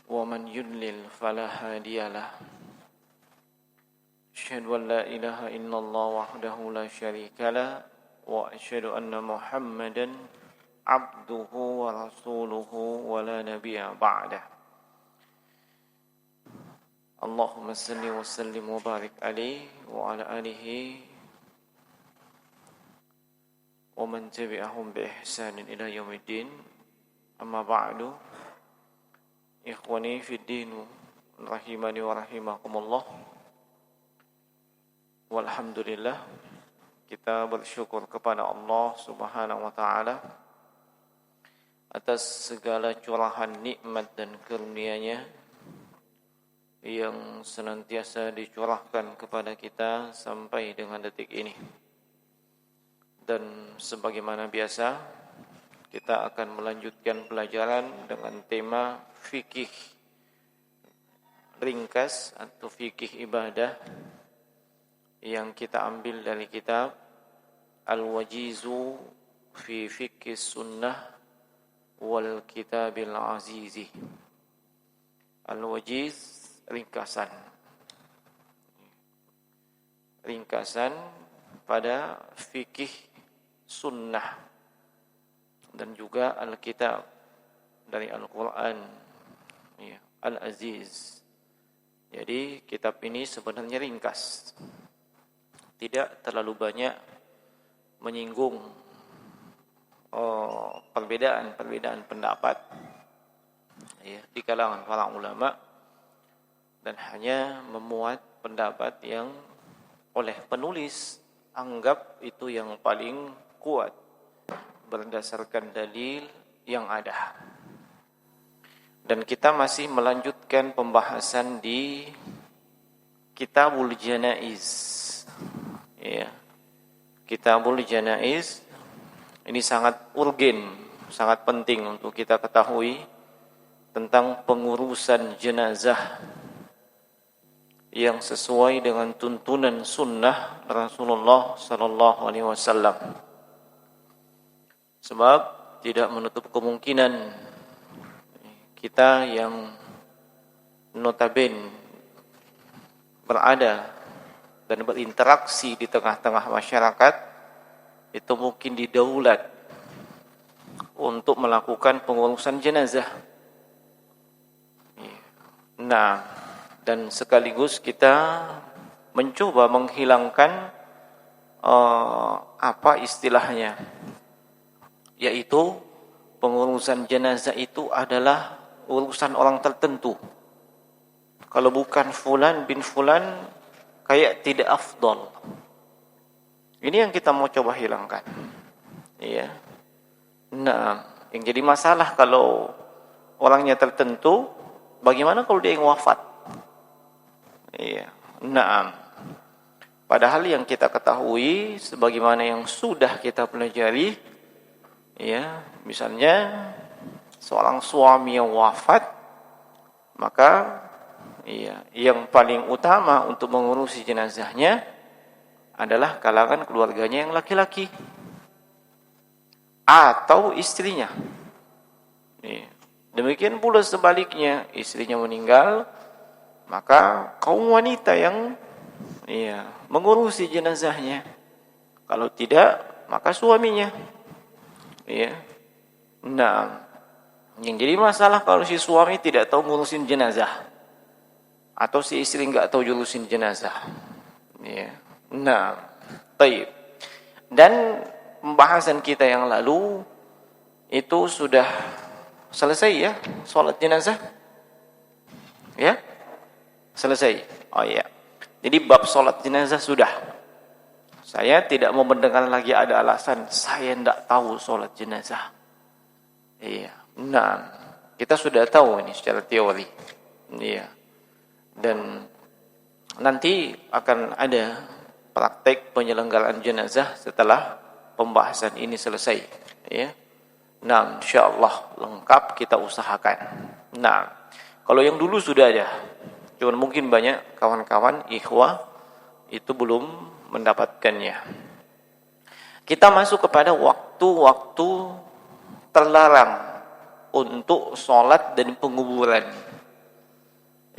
ومن يضلل فلا هادي له أشهد أن لا إله إلا الله وحده لا شريك له وأشهد أن محمدا عبده ورسوله ولا نبي بعده اللهم صل وسلم وبارك عليه وعلى آله ومن تبعهم بإحسان إلى يوم الدين أما بعد Ikhwani fi din rahimani wa rahimakumullah. Walhamdulillah, kita bersyukur kepada Allah Subhanahu wa taala atas segala curahan nikmat dan karunia-Nya yang senantiasa dicurahkan kepada kita sampai dengan detik ini. Dan sebagaimana biasa, kita akan melanjutkan pelajaran dengan tema fikih ringkas atau fikih ibadah yang kita ambil dari kitab Al-Wajizu fi Fiqh Sunnah wal Kitabil Azizi. Al-Wajiz ringkasan pada fikih sunnah dan juga Al-Kitab dari Al-Quran Al-Aziz. Jadi kitab ini sebenarnya ringkas, tidak terlalu banyak menyinggung perbedaan pendapat di kalangan para ulama, dan hanya memuat pendapat yang oleh penulis anggap itu yang paling kuat berdasarkan dalil yang ada. Dan kita masih melanjutkan pembahasan di Kitabul Janaiz. Ya. Kitabul Janaiz ini sangat urgen, sangat penting untuk kita ketahui tentang pengurusan jenazah yang sesuai dengan tuntunan sunnah Rasulullah sallallahu alaihi wasallam. Sebab tidak menutup kemungkinan kita yang notabene berada dan berinteraksi di tengah-tengah masyarakat itu mungkin didaulat untuk melakukan pengurusan jenazah. Nah, dan sekaligus kita mencoba menghilangkan apa istilahnya, yaitu pengurusan jenazah itu adalah urusan orang tertentu. Kalau bukan fulan bin fulan, kayak tidak afdal. Ini yang kita mau coba hilangkan. Iya. Nah, yang jadi masalah kalau orangnya tertentu, bagaimana kalau dia yang wafat? Iya. Nah, padahal yang kita ketahui, sebagaimana yang sudah kita pelajari, ya, misalnya seorang suami yang wafat, maka yang paling utama untuk mengurusi jenazahnya adalah kalangan keluarganya yang laki-laki atau istrinya. Demikian pula sebaliknya, istrinya meninggal, maka kaum wanita yang mengurusi jenazahnya. Kalau tidak, maka suaminya. Nah, yang jadi masalah kalau si suami tidak tahu ngurusin jenazah atau si istri enggak tahu ngurusin jenazah. Nah, baik. Dan pembahasan kita yang lalu itu sudah selesai ya, salat jenazah. Ya? Selesai. Oh iya. Jadi bab salat jenazah sudah. Saya tidak mau mendengar lagi ada alasan saya tidak tahu salat jenazah. Iya. Nah, kita sudah tahu ini secara teori. Iya. Dan nanti akan ada praktek penyelenggaraan jenazah setelah pembahasan ini selesai. Ya. Nah, insyaallah lengkap kita usahakan. Nah, kalau yang dulu sudah ada, cuman mungkin banyak kawan-kawan ikhwah itu belum mendapatkannya. Kita masuk kepada waktu-waktu terlarang untuk sholat dan penguburan.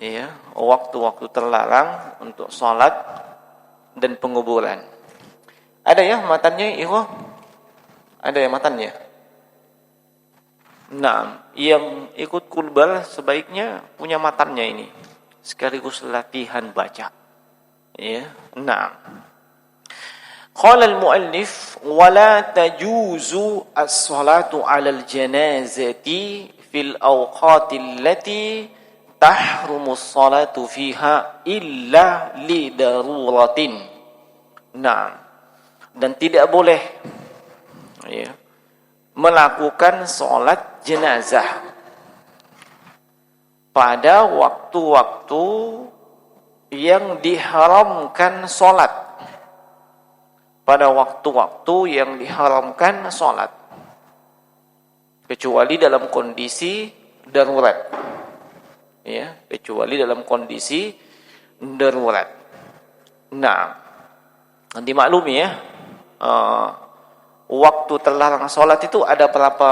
ya, waktu-waktu terlarang untuk sholat dan penguburan. Ada ya matannya, ikhwah? Ada ya matannya? Nah, yang ikut kulbal sebaiknya punya matannya ini, sekaligus latihan baca. Ya, nah. Qala al-muallif wa la tajuzu as-salatu 'ala al-janazati fil awqati allati tahrumu as-salatu fiha illa li daruratin. Nah, dan tidak boleh ya, melakukan salat jenazah pada waktu-waktu yang diharamkan salat, pada waktu-waktu yang diharamkan salat, kecuali dalam kondisi darurat, ya, kecuali dalam kondisi darurat. Nah, nanti maklumi ya, waktu terlarang salat itu ada berapa?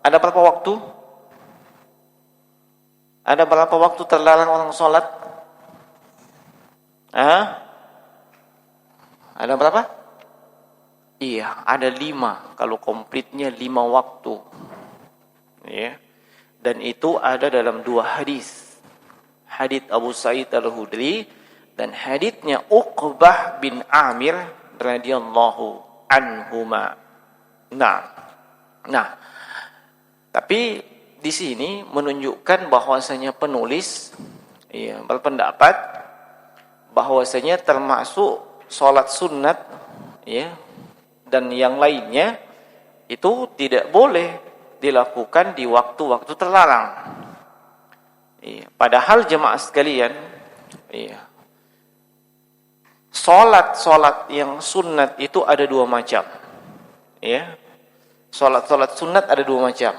Ada berapa waktu? Ada berapa waktu terlarang orang salat? Ada berapa? Iya, ada 5. Kalau komplitnya 5 waktu. Ya. Dan itu ada dalam 2 hadis. Hadits Abu Sa'id Al-Khudri dan haditsnya Uqbah bin Amir radhiyallahu anhuma. Nah, tapi di sini menunjukkan bahwasanya penulis berpendapat bahwasanya termasuk salat sunat ya dan yang lainnya itu tidak boleh dilakukan di waktu-waktu terlarang. Padahal jemaah sekalian, salat yang sunat itu ada 2 macam. Ya. Salat sunat ada 2 macam.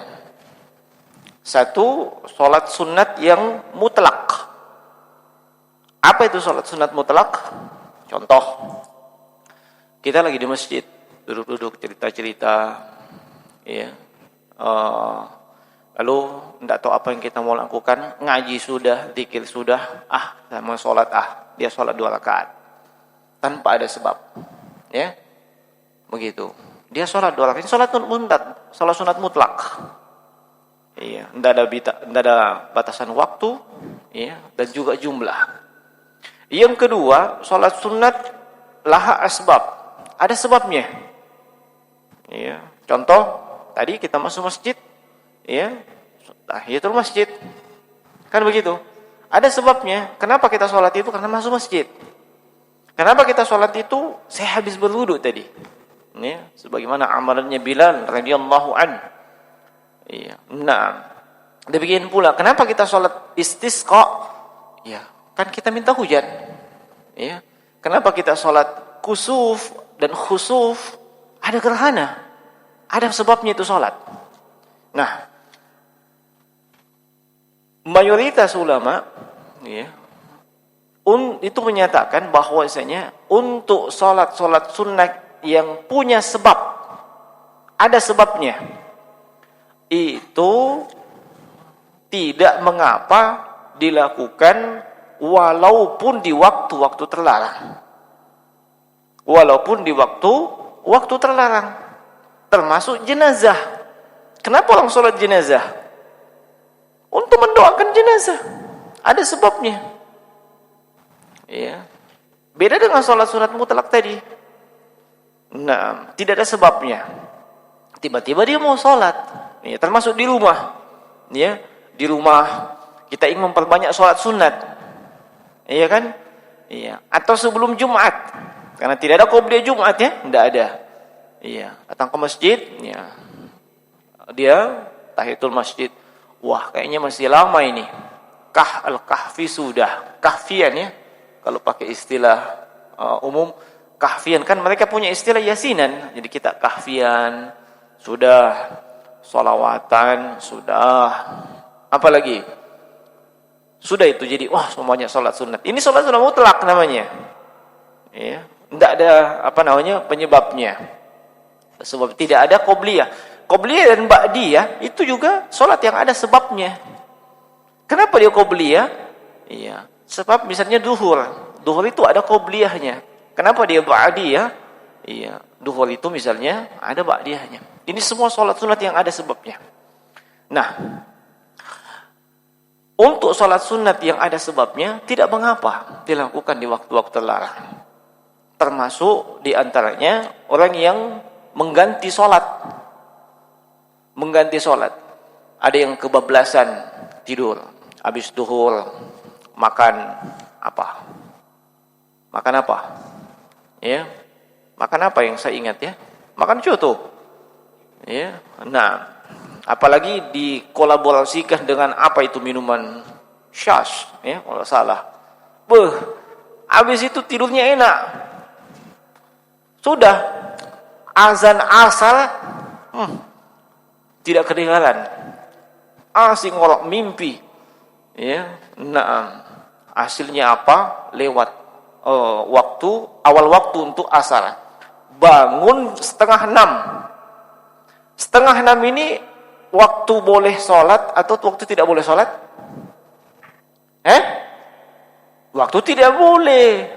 Satu, salat sunat yang mutlak. Apa itu salat sunat mutlak? Contoh, kita lagi di masjid, duduk-duduk cerita-cerita, ya. Lalu tidak tahu apa yang kita mau lakukan, ngaji sudah, zikir sudah, saya mau sholat, dia sholat 2 rakaat tanpa ada sebab, ya, begitu. Dia sholat 2 rakaat, sholat sunat mutlak, iya, tidak ada batasan waktu, ya, dan juga jumlah. Yang kedua, sholat sunat laha asbab, ada sebabnya, ya. Contoh, tadi kita masuk masjid, ya, tahiyatul masjid, kan begitu. Ada sebabnya. Kenapa kita sholat itu? Karena masuk masjid. Kenapa kita sholat itu? Saya habis berwudu tadi. Ya, sebagaimana amalannya Bilal radhiyallahu an. Iya. Nah, demikian pula. Kenapa kita sholat istisqa? Ya, kan kita minta hujan. Ya. Kenapa kita sholat kusuf dan khusuf? Ada gerhana. Ada sebabnya itu sholat. Nah, mayoritas ulama ya, itu menyatakan bahwasanya untuk sholat sunnah yang punya sebab, ada sebabnya, itu tidak mengapa dilakukan walaupun di waktu-waktu terlarang. Walaupun di waktu terlarang, termasuk jenazah. Kenapa orang sholat jenazah? Untuk mendoakan jenazah. Ada sebabnya. Ya. Beda dengan sholat sunat mutlak tadi. Nah, tidak ada sebabnya. Tiba-tiba dia mau sholat. Ya, termasuk di rumah. Ya, di rumah kita ingin memperbanyak sholat sunat. Iya kan? Iya. Atau sebelum Jumat. Karena tidak ada qobliyah Jumat ya, tidak ada. Iya, datang ke masjid, ya. Dia tahiyatul masjid. Wah, kayaknya masih lama ini. Al-kahfi sudah. Kahfian ya. Kalau pakai istilah umum, kahfian, kan mereka punya istilah yasinan. Jadi kita kahfian, sudah. Sholawatan, sudah. Apa lagi? Sudah itu jadi, wah, semuanya sholat sunat. Ini sholat sunat mutlak namanya. Ya. Tidak ada penyebabnya. Sebab tidak ada qobliyah. Qobliyah dan ba'diyah itu juga sholat yang ada sebabnya. Kenapa dia qobliyah? Iya. Sebab misalnya duhur itu ada qobliyahnya. Kenapa dia ba'diyah? Iya, duhur itu misalnya ada ba'diyahnya. Ini semua salat sunat yang ada sebabnya. Nah, untuk salat sunat yang ada sebabnya tidak mengapa dilakukan di waktu-waktu terlarang. Termasuk di antaranya orang yang mengganti salat. Mengganti salat. Ada yang kebablasan tidur habis duhur, makan apa? Makan apa? Ya. Makan apa yang saya ingat ya? Makan coto. Ya. Nah, apalagi dikolaborasikan dengan apa itu minuman syas, ya, kalau salah. Habis itu tidurnya enak. Sudah azan asar tidak kedengaran. Asing ngolok mimpi. Ya. Nah, hasilnya apa? Lewat awal waktu untuk asar. Bangun 5:30. 5:30 ini waktu boleh sholat atau waktu tidak boleh sholat? Waktu tidak boleh.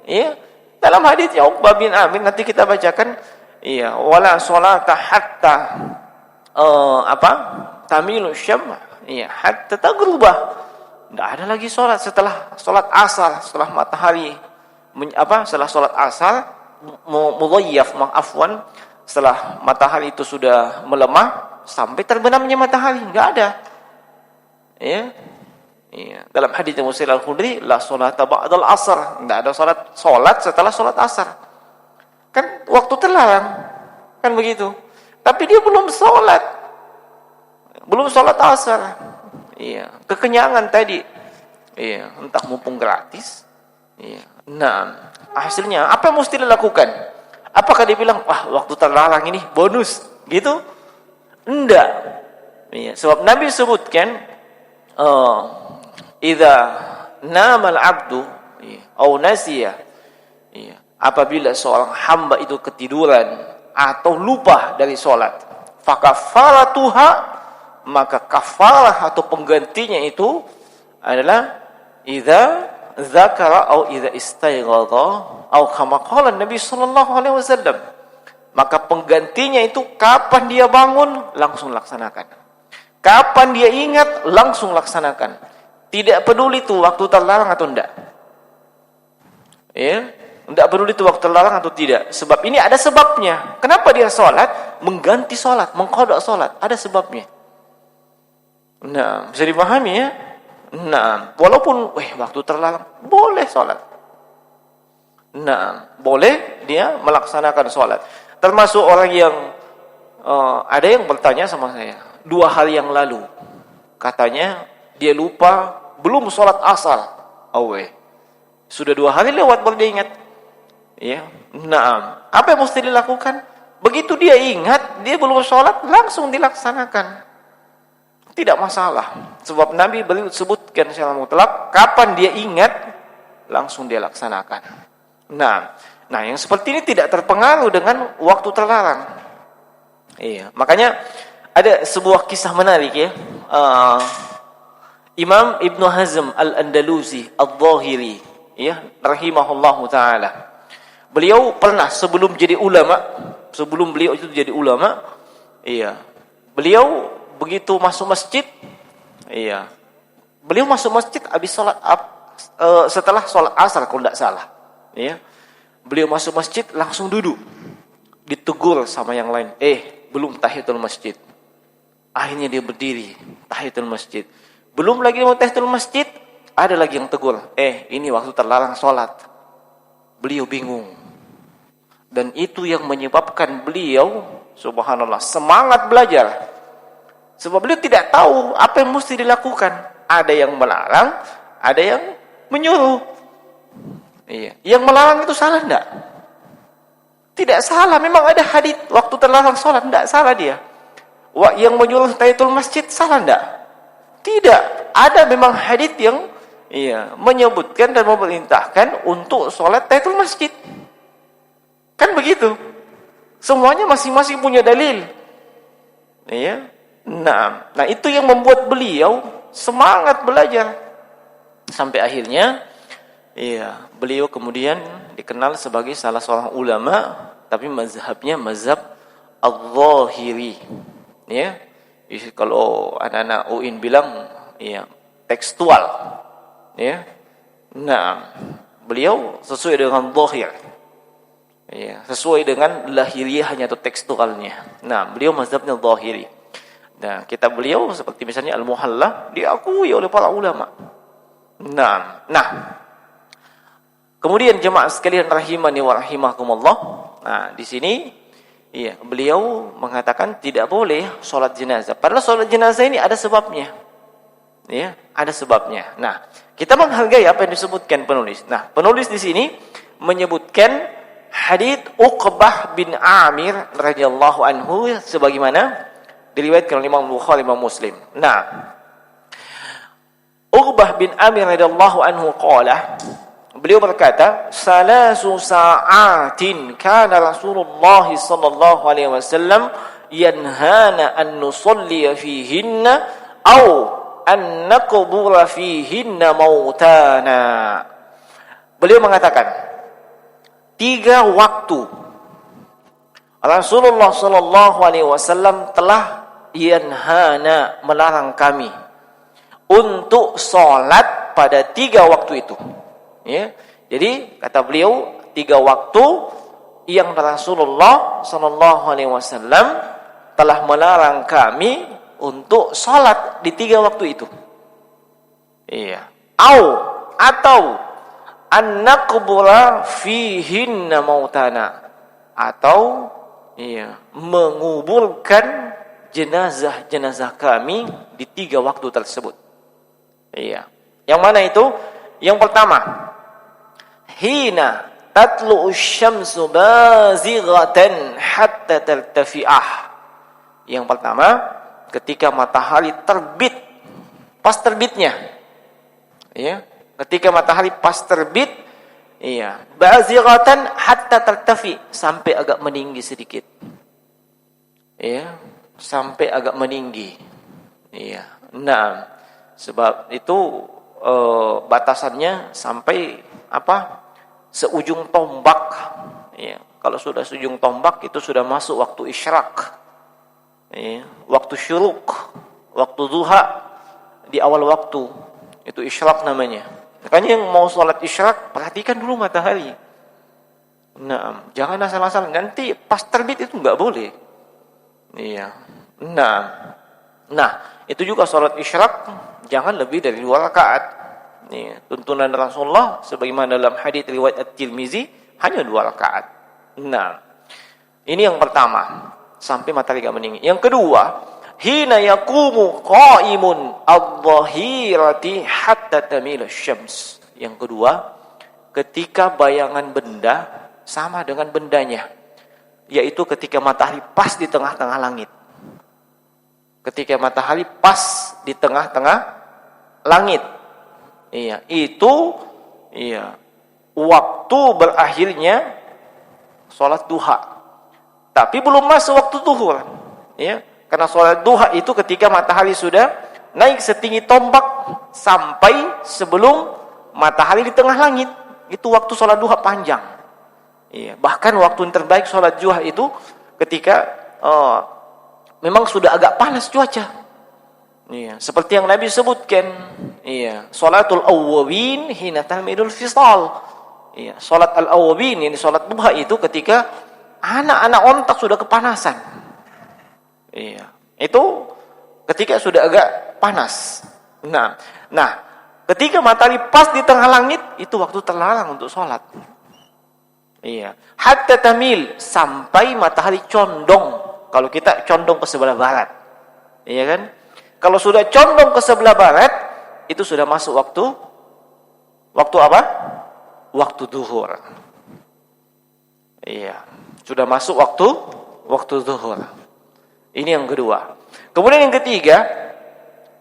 Ya. Dalam hadits Uqbah bin Amir nanti kita bacakan, iya, wala sholata hatta tamilu syam, iya, hatta taghrubah. Tidak ada lagi sholat setelah sholat asar, setelah matahari setelah sholat asar mudhayyaf, afwan, setelah matahari itu sudah melemah sampai terbenamnya matahari, enggak ada. Ya. Iya. Dalam hadis Muslim Al-Khudri, la sholata ba'dal asar, enggak ada salat setelah salat asar. Kan waktu terlarang. Kan begitu. Tapi dia belum salat. Belum salat asar. Iya, kekenyangan tadi. Iya, entah mumpung gratis. Iya. Nah, hasilnya apa yang mesti dilakukan? Apakah dia bilang, wah waktu terlarang ini bonus, gitu? Enggak. Iya, sebab Nabi sebutkan, idza namal abdu au nasiya, apabila seorang hamba itu ketiduran atau lupa dari salat, fakafaratuha, maka kafarah atau penggantinya itu adalah idza zakara au idza istayghadha au kama qala Nabi sallallahu alaihi wasallam. Maka penggantinya itu kapan dia bangun langsung laksanakan. Kapan dia ingat langsung laksanakan. Tidak peduli itu waktu terlarang atau enggak. Ya, enggak peduli itu waktu terlarang atau tidak. Sebab ini ada sebabnya. Kenapa dia salat mengganti salat, mengqada salat? Ada sebabnya. Nah, bisa dipahami ya? Nah, walaupun waktu terlarang boleh salat. Nah, boleh dia melaksanakan salat. Termasuk orang yang ada yang bertanya sama saya 2 hari yang lalu. Katanya dia lupa belum salat asar. Sudah 2 hari lewat baru dia ingat. Ya. Nah, apa yang mesti dilakukan? Begitu dia ingat, dia belum salat, langsung dilaksanakan. Tidak masalah. Sebab Nabi beliau sebutkan secara mutlak, kapan dia ingat, langsung dia laksanakan. Nah, yang seperti ini tidak terpengaruh dengan waktu terlarang. Iya, makanya ada sebuah kisah menarik ya. Imam Ibnu Hazm Al-Andalusi Al-Zahiri, ya, rahimahullahu taala. Beliau pernah sebelum beliau itu jadi ulama, iya. Beliau begitu masuk masjid, iya. Beliau masuk masjid habis setelah salat asar kalau tidak salah, iya. Beliau masuk masjid langsung duduk. Ditegur sama yang lain, belum tahiyatul masjid. Akhirnya dia berdiri, tahiyatul masjid. Belum lagi mau tahiyatul masjid, ada lagi yang tegur, ini waktu terlarang salat. Beliau bingung. Dan itu yang menyebabkan beliau, subhanallah, semangat belajar. Sebab beliau tidak tahu apa yang mesti dilakukan. Ada yang melarang, ada yang menyuruh. Iya. Yang melarang itu salah enggak? Tidak salah, memang ada hadis waktu terlarang salat, enggak salah dia. Yang menyuruh tahiyatul masjid salah enggak? Tidak. Ada memang hadis yang menyebutkan dan memerintahkan untuk salat tahiyatul masjid. Kan begitu. Semuanya masing-masing punya dalil. Iya. Nah, itu yang membuat beliau semangat belajar. Sampai akhirnya beliau kemudian dikenal sebagai salah seorang ulama, tapi mazhabnya mazhab al-Zahiri. Ya. Kalau anak-anak UIN bilang tekstual. Ya. Nah, beliau sesuai dengan zahir. Ya, sesuai dengan lahiriahnya atau tekstualnya. Nah, beliau mazhabnya zahiri. Nah, kitab beliau seperti misalnya Al-Muhalla diakui oleh para ulama. Nah, kemudian jemaah sekalian rahimani wa rahimakumullah. Nah, di sini beliau mengatakan tidak boleh salat jenazah. Padahal salat jenazah ini ada sebabnya. Ya, ada sebabnya. Nah, kita menghargai apa yang disebutkan penulis. Nah, penulis di sini menyebutkan hadits Uqbah bin Amir radhiyallahu anhu sebagaimana diriwayatkan oleh Imam Bukhari dan Muslim. Nah, Uqbah bin Amir radhiyallahu anhu qala, beliau berkata, "Salasu sa'atin kana Rasulullah sallallahu alaihi wasallam yanhana an nusalli fihinna aw an naqbura fihinna mautana." Beliau mengatakan, 3 waktu Rasulullah sallallahu alaihi wasallam telah yanhana, melarang kami untuk salat pada 3 waktu itu. Ya. Jadi kata beliau 3 waktu yang Rasulullah sallallahu alaihi wasallam telah melarang kami untuk salat di 3 waktu itu. Iya. Atau an-naqbura fihinna mautana, atau menguburkan jenazah-jenazah kami di 3 waktu tersebut. Iya. Yang mana itu? Yang pertama, hina tatlu'u syamsu bazighatan hatta tartafi'ah. Yang pertama, ketika matahari terbit, pas terbitnya. Ya, ketika matahari pas terbit, bazighatan hatta tartafi, sampai agak meninggi sedikit. Ya, sampai agak meninggi. Iya. Nah, sebab itu batasannya sampai seujung tombak. Ya, kalau sudah seujung tombak itu sudah masuk waktu isyraq. Ya, waktu syuruk, waktu duha di awal waktu. Itu isyraq namanya. Makanya yang mau sholat isyraq, perhatikan dulu matahari. Nah, jangan asal-asal, nanti pas terbit itu enggak boleh. Iya. Nah, itu juga sholat isyraq jangan lebih dari 2 rakaat. Nih, tuntunan Rasulullah sebagaimana dalam hadits riwayat At-Tirmizi hanya 2 rakaat. Nah, ini yang pertama, sampai matahari agak meninggi. Yang kedua, hina yaqumu qa'imun adh-dhahirati hatta tamila syams. Yang kedua, ketika bayangan benda sama dengan bendanya, yaitu ketika matahari pas di tengah-tengah langit. Ketika matahari pas di tengah-tengah langit. Itu waktu berakhirnya sholat duha. Tapi belum masuk waktu zuhur. Ya, karena sholat duha itu ketika matahari sudah naik setinggi tombak sampai sebelum matahari di tengah langit. Itu waktu sholat duha panjang. Bahkan waktu yang terbaik sholat duha itu ketika memang sudah agak panas cuaca. Seperti yang Nabi sebutkan, salatul awwabin hina tahmidul fisal. Salat al-awwabin, ini salat duha itu ketika anak-anak ontak sudah kepanasan. Itu ketika sudah agak panas. Nah, ketika matahari pas di tengah langit, itu waktu terlarang untuk salat. Hatta tamil, sampai matahari condong. Kalau kita condong ke sebelah barat. Iya kan? Kalau sudah condong ke sebelah barat, itu sudah masuk waktu apa? Waktu zuhur. Sudah masuk waktu zuhur. Ini yang kedua. Kemudian yang ketiga,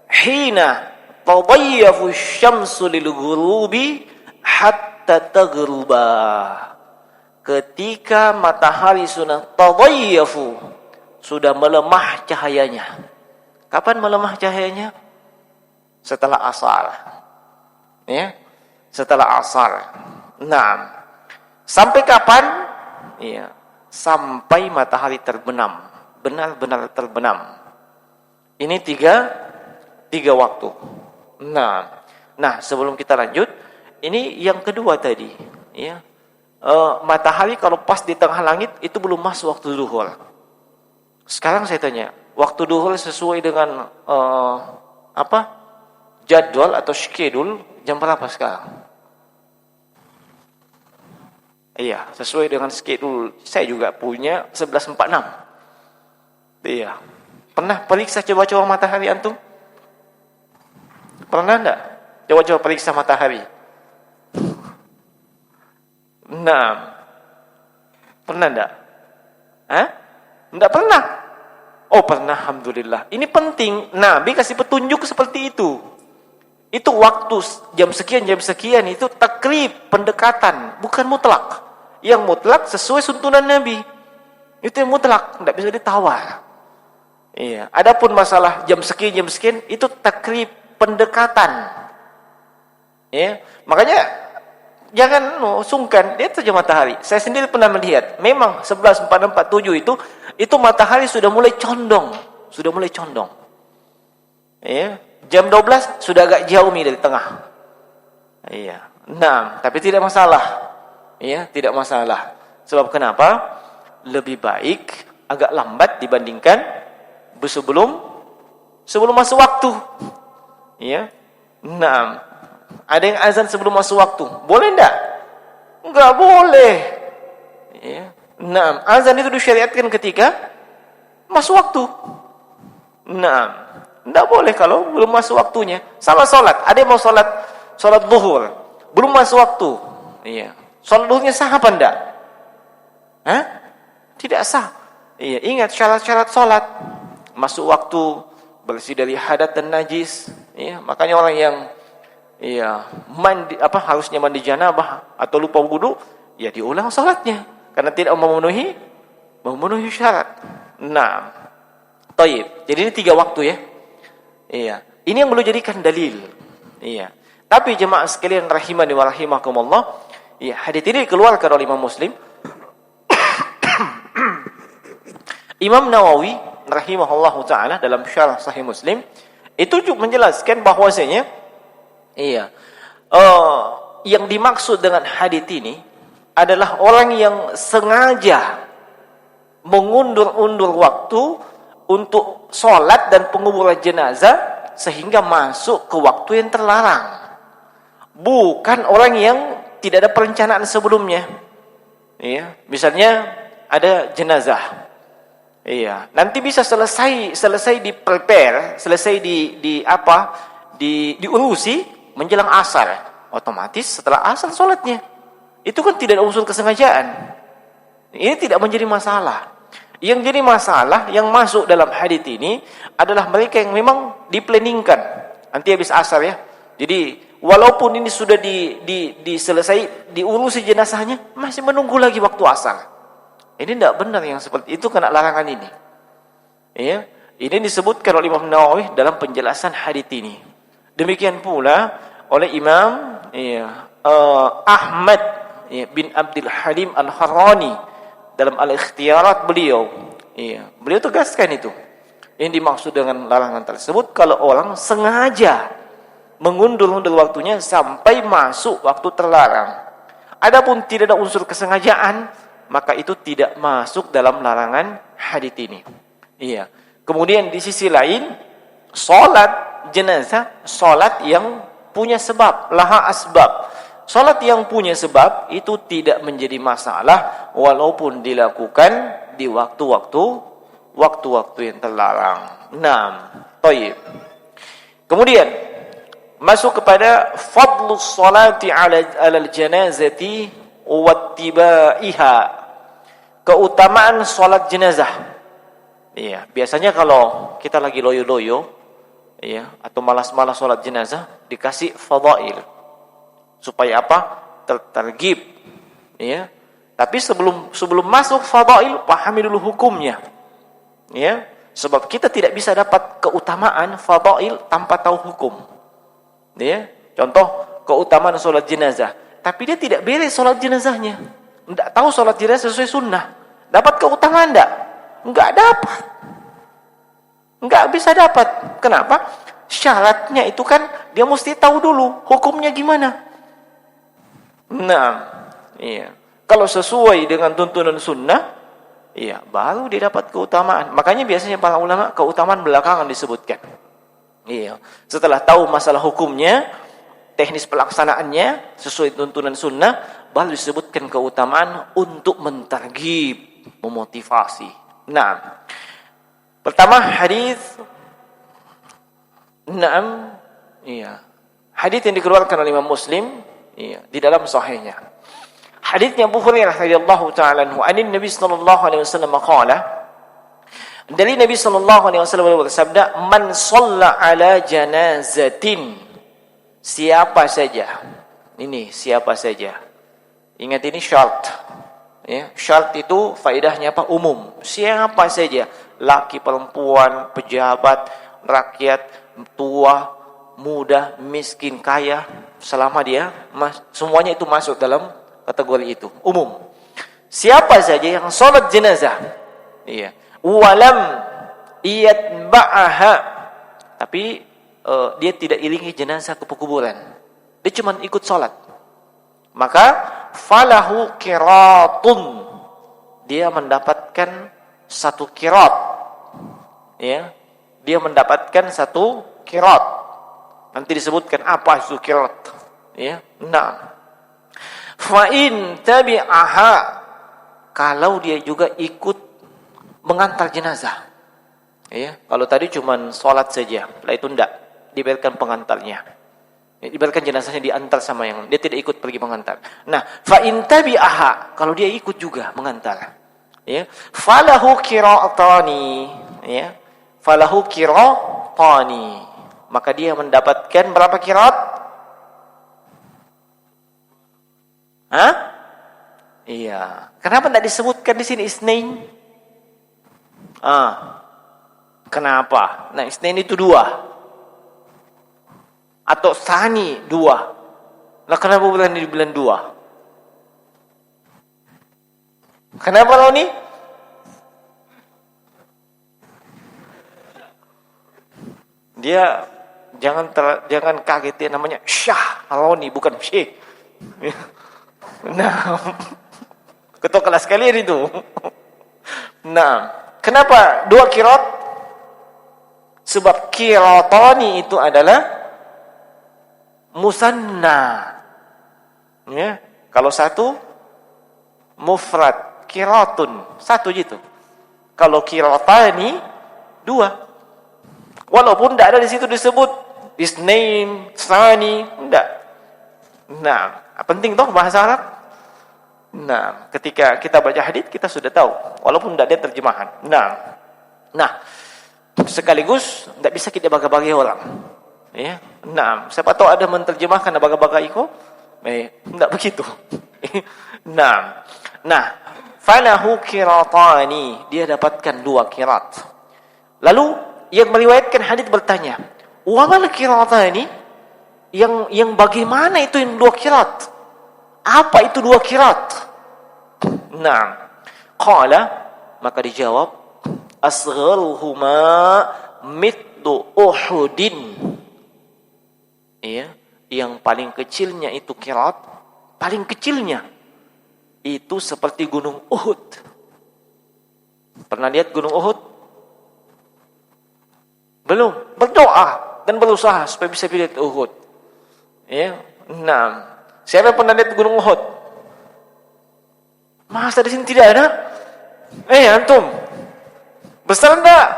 hina tadayyafu syamsu lil ghurubi hatta taghruba. Ketika matahari sudah tadayyafu, sudah melemah cahayanya. Kapan melemah cahayanya? Setelah asar. Ya, setelah asar. Nah, sampai kapan? Ya, sampai matahari terbenam, benar-benar terbenam. Ini tiga waktu. Nah, sebelum kita lanjut, ini yang kedua tadi, ya. Matahari kalau pas di tengah langit itu belum masuk waktu zuhur. Sekarang saya tanya, waktu zuhur sesuai dengan jadwal atau schedule jam berapa sekarang? Iya, sesuai dengan schedule. Saya juga punya 11.46. Iya. Pernah periksa coba-coba matahari antum? Pernah enggak? Coba-coba periksa matahari. Nah. Pernah enggak? Enggak pernah. Oh, pernah, alhamdulillah. Ini penting. Nabi kasih petunjuk seperti itu. Itu waktu jam sekian itu takrib, pendekatan, bukan mutlak. Yang mutlak sesuai tuntunan Nabi. Itu yang mutlak, enggak bisa ditawar. Iya, adapun masalah jam sekian itu takrib, pendekatan. Ya, makanya jangan sungkan, lihat saja matahari. Saya sendiri pernah melihat, memang 11.47 itu matahari sudah mulai condong, Ya, jam 12 sudah agak jauh dari tengah. Iya. Nah, tapi tidak masalah. Ya, tidak masalah. Sebab kenapa? Lebih baik agak lambat dibandingkan sebelum masuk waktu. Ya. Nah, ada yang azan sebelum masuk waktu. Boleh enggak? Enggak boleh. Ya. Nah, azan itu disyariatkan ketika masuk waktu. Nah, enggak boleh kalau belum masuk waktunya. Sama salat, ada yang mau salat zuhur, belum masuk waktu. Iya. Salat zuhurnya sah apa enggak? Tidak sah. Iya, ingat syarat-syarat salat. Masuk waktu, bersih dari hadat dan najis. Iya, makanya orang yang harusnya mandi janabah atau lupa wudu, ya diulang salatnya karena tidak memenuhi syarat. Nah, taib. Jadi ini 3 waktu ya. Iya. Ini yang belum jadikan dalil. Iya. Tapi jemaah sekalian rahimani wa rahimakumullah, iya, hadis ini dikeluarkan oleh Imam Muslim. Imam Nawawi rahimahullahu taala dalam syarah Sahih Muslim itu juga menjelaskan bahwasanya yang dimaksud dengan hadis ini adalah orang yang sengaja mengundur-undur waktu untuk sholat dan penguburan jenazah sehingga masuk ke waktu yang terlarang. Bukan orang yang tidak ada perencanaan sebelumnya. Iya, misalnya ada jenazah. Iya, nanti bisa selesai di-prepare, diurusi menjelang asar. Otomatis setelah asar sholatnya. Itu kan tidak ada unsur kesengajaan. Ini tidak menjadi masalah. Yang jadi masalah yang masuk dalam hadits ini adalah mereka yang memang diplanningkan. Nanti habis asar ya. Jadi walaupun ini sudah diselesai, diurusi jenazahnya, masih menunggu lagi waktu asar. Ini tidak benar yang seperti itu, kena larangan ini. Ya, ini disebutkan oleh Imam Nawawi dalam penjelasan hadits ini. Demikian pula oleh Imam Ahmad bin Abdul Halim Al-Harrani dalam Al-Ikhtiyarat beliau. Beliau tegaskan itu. Yang dimaksud dengan larangan tersebut kalau orang sengaja mengundur-undur waktunya sampai masuk waktu terlarang. Adapun tidak ada unsur kesengajaan, maka itu tidak masuk dalam larangan hadits ini. Iya. Kemudian di sisi lain, salat jenazah, salat yang punya sebab, laha asbab. Salat yang punya sebab itu tidak menjadi masalah walaupun dilakukan di waktu-waktu yang terlarang. Taib. Kemudian masuk kepada fadlus salati 'alal janazati wattibaiha. Keutamaan salat jenazah. Iya, biasanya kalau kita lagi loyo-loyo, atau malas-malas salat jenazah, dikasih fadail. Supaya apa? Tertarghib. Tapi sebelum masuk fadail, pahami dulu hukumnya. Sebab kita tidak bisa dapat keutamaan fadail tanpa tahu hukum. Contoh, keutamaan sholat jenazah, tapi dia tidak beres sholat jenazahnya, tidak tahu sholat jenazah sesuai sunnah, dapat keutamaan enggak? Enggak dapat, enggak bisa dapat. Kenapa? Syaratnya itu kan dia mesti tahu dulu hukumnya gimana. Nah, iya. Kalau sesuai dengan tuntunan sunnah, iya, baru dia dapat keutamaan. Makanya biasanya para ulama keutamaan belakangan disebutkan. Iya. Setelah tahu masalah hukumnya, teknis pelaksanaannya sesuai tuntunan sunnah, baru disebutkan keutamaan untuk mentarghib, memotivasi. Nah, pertama hadis. Naam, iya. Hadis yang dikeluarkan oleh Imam Muslim, iya, di dalam sahihnya. Hadisnya Abu Hurairah radhiyallahu ta'ala anhu, anin Nabi sallallahu alaihi wasallam qala, dari Nabi sallallahu alaihi wasallam bersabda, man shalla ala janazatin, siapa saja. Ini siapa saja. Ingat ini syarat. Ya, syarat itu faedahnya apa? Umum. Siapa saja, laki, perempuan, pejabat, rakyat, tua, muda, miskin, kaya, selama dia semuanya itu masuk dalam kategori itu, umum. Siapa saja yang sholat jenazah, iya, walam yatba'aha, tapi dia tidak iringi jenazah ke kuburan, dia cuma ikut sholat, maka falahu qiratun, dia mendapatkan satu qirat, ya, dia mendapatkan satu qirat. Nanti disebutkan apa itu qirat, ya. Nah, fa in tabi'aha, kalau dia juga ikut mengantar jenazah, ya. Kalau tadi cuma sholat saja, setelah itu enggak, dibiarkan pengantarnya, ya, dibiarkan jenazahnya diantar sama yang dia tidak ikut pergi mengantar. Nah, fa in tabi'aha, kalau dia ikut juga mengantar, ya, falahu qiratani, ya, falahu qiratani, maka dia mendapatkan berapa qirat? Hah? Iya. Kenapa tidak disebutkan di sini isnain? Kenapa? Nah, isnain itu 2. Atau tsani 2. Lah kenapa bulan ini dibilang 2? Kenapa lo nih? Dia jangan kaget, dia namanya Syah Aloni, bukan Syekh. Nah, ketua kelas kalian itu. Nah, kenapa 2 qirat? Sebab qiratani itu adalah musanna. Ya, kalau 1 mufrad, qiratun, 1 gitu. Kalau qiratani 2. Walaupun tidak ada di situ disebut isnain, tsani, enggak. Nah, penting toh bahasa Arab. Nah, ketika kita baca hadis kita sudah tahu, walaupun tidak ada terjemahan. Nah, sekaligus tidak bisa kita bagi-bagi orang. Ya, nah, siapa tahu ada menerjemahkan bagi-bagi itu, tidak begitu. Nah, falahu qiratani, dia dapatkan 2 qirat. Lalu yang meriwayatkan hadis bertanya, wa mal qiratani, yang bagaimana itu yang 2 qirat? Apa itu 2 qirat? Nah, qala, maka dijawab, asgharuhuma mithlu Uhudin. Iya, yang paling kecilnya itu qirat, paling kecilnya itu seperti gunung Uhud. Pernah lihat gunung Uhud? Belum. Berdoa dan berusaha supaya bisa lihat Uhud. Ya. Nah, siapa pernah lihat gunung Uhud? Masa di sini tidak ada? Antum. Besar enggak?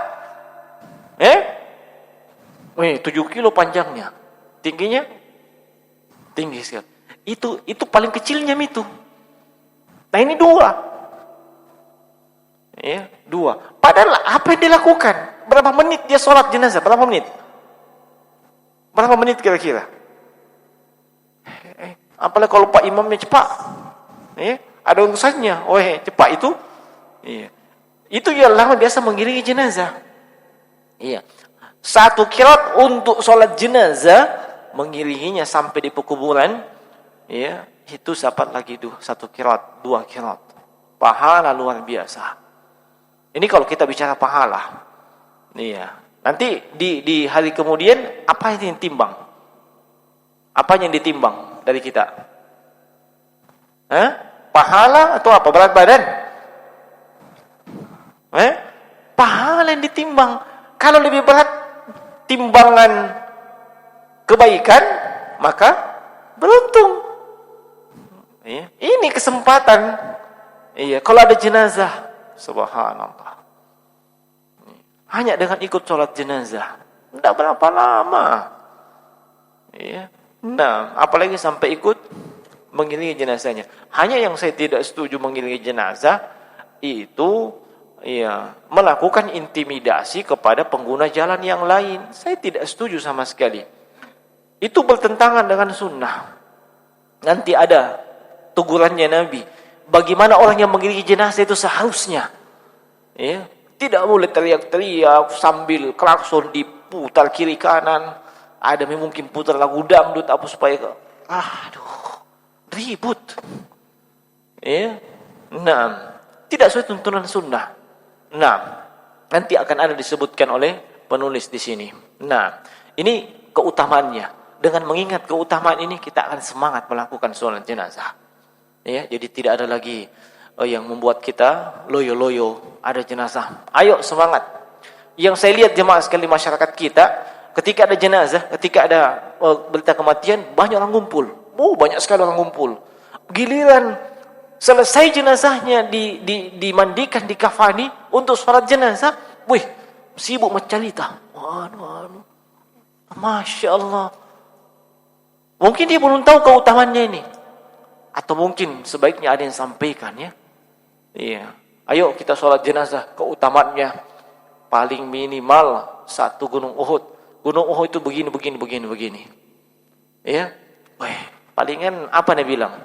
7 kilo panjangnya. Tingginya? Tinggi sekali. Itu paling kecilnya itu. Nah, ini 2. Ya, 2. Padahal apa yang dilakukan? Berapa menit dia sholat jenazah? Berapa menit? Berapa menit kira-kira? Apalagi kalau Pak Imamnya cepat. Ada urusannya. Cepat itu. Iya. Itu ialah biasa mengiringi jenazah. Iya. 1 qirat untuk sholat jenazah mengiringinya sampai di pekuburan, ya, itu dapat lagi 1 qirat, 2 qirat. Pahala luar biasa. Ini kalau kita bicara pahala. Iya. Nanti di hari kemudian apa yang ditimbang? Apa yang ditimbang dari kita? Pahala atau apa? Berat badan? Pahala yang ditimbang. Kalau lebih berat timbangan kebaikan, maka beruntung. Iya. Ini kesempatan. Iya, kalau ada jenazah, subhanallah. Hanya dengan ikut sholat jenazah, tidak berapa lama. Iya. Nah, apalagi sampai ikut mengiringi jenazahnya. Hanya yang saya tidak setuju mengiringi jenazah itu, ya, melakukan intimidasi kepada pengguna jalan yang lain. Saya tidak setuju sama sekali. Itu bertentangan dengan sunnah. Nanti ada tegurannya Nabi. Bagaimana orang yang mengiringi jenazah itu seharusnya, ya, tidak boleh teriak-teriak sambil klakson diputar kiri kanan. Ada mungkin putar lagu dangdut apa supaya ribut. Ya. Nah, tidak sesuai tuntunan sunnah. Nah, nanti akan ada disebutkan oleh penulis di sini. Nah, ini keutamaannya. Dengan mengingat keutamaan ini kita akan semangat melakukan sholat jenazah. Ya, jadi tidak ada lagi yang membuat kita loyo-loyo ada jenazah. Ayo semangat. Yang saya lihat jemaah sekali masyarakat kita, ketika ada jenazah, ketika ada berita kematian, banyak orang ngumpul. Banyak sekali orang ngumpul. Giliran selesai jenazahnya dimandikan, dikafani untuk sholat jenazah, sibuk mencalita. Waduh. Masya Allah. Mungkin dia belum tahu keutamaannya ini. Atau mungkin sebaiknya ada yang sampaikan, ya. Iya. Ayo kita sholat jenazah, keutamaannya paling minimal 1 gunung Uhud. Gunung Uhud itu begini. Ya. Palingan apa nih bilang?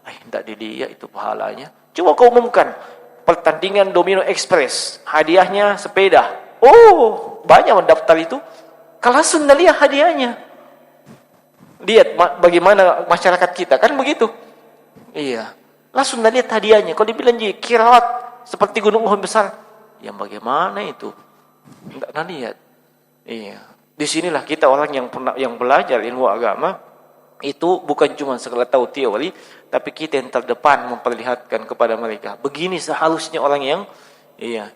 Tidak dilihat itu pahalanya. Coba kau umumkan pertandingan domino express, hadiahnya sepeda. Banyak mendaftar itu. Kalau sunnah lihat hadiahnya. Lihat bagaimana masyarakat kita, kan begitu. Iya. Langsung lihat hadiahnya. Kalau dibilang kirawat seperti gunung Uhud besar, yang bagaimana itu? Tidak lihat. Iya. Disinilah kita orang yang belajar ilmu agama itu bukan cuma sekedar tahu teori, tapi kita yang terdepan memperlihatkan kepada mereka. Begini seharusnya orang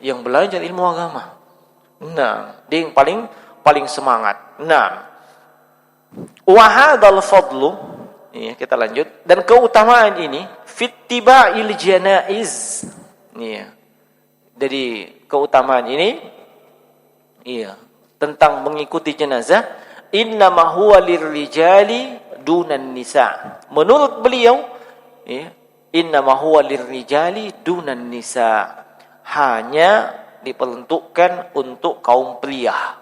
yang belajar ilmu agama. Nah, dia yang paling semangat. Nah, wa hadzal fadlu, ya, kita lanjut, dan keutamaan ini fittiba'il janaiz. Iya. Jadi keutamaan ini tentang mengikuti jenazah, innama huwa lirrijali dunan nisa. Menurut beliau, innama huwa lirrijali dunan nisa. Hanya diperuntukkan untuk kaum pria.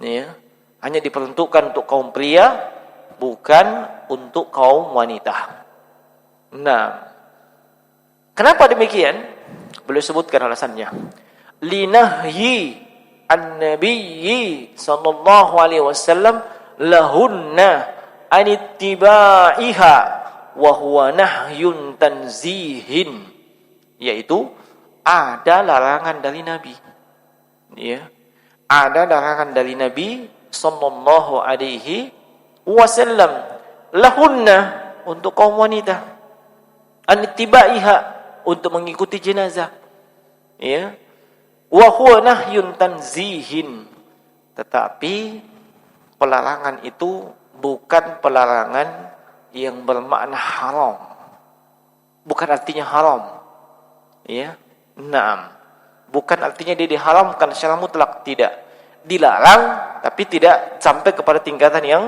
Ya. Hanya diperuntukkan untuk kaum pria, bukan untuk kaum wanita. Nah, kenapa demikian? Beliau sebutkan alasannya. Linahyi an-nabiyyi sallallahu alaihi wasallam lahunna anittiba'iha wa huwa nahyun tanzihin. Yaitu ada larangan dari Nabi. Ya. Ada larangan dari Nabi sallallahu alaihi wasallam lahunna, untuk kaum wanita, anittiba'iha, untuk mengikuti jenazah, ya, wa huwa nahyun tanzihin, tetapi pelarangan itu bukan pelarangan yang bermakna haram, bukan artinya haram, ya. Naam, bukan artinya dia diharamkan secara mutlak, tidak. Dilarang tapi tidak sampai kepada tingkatan yang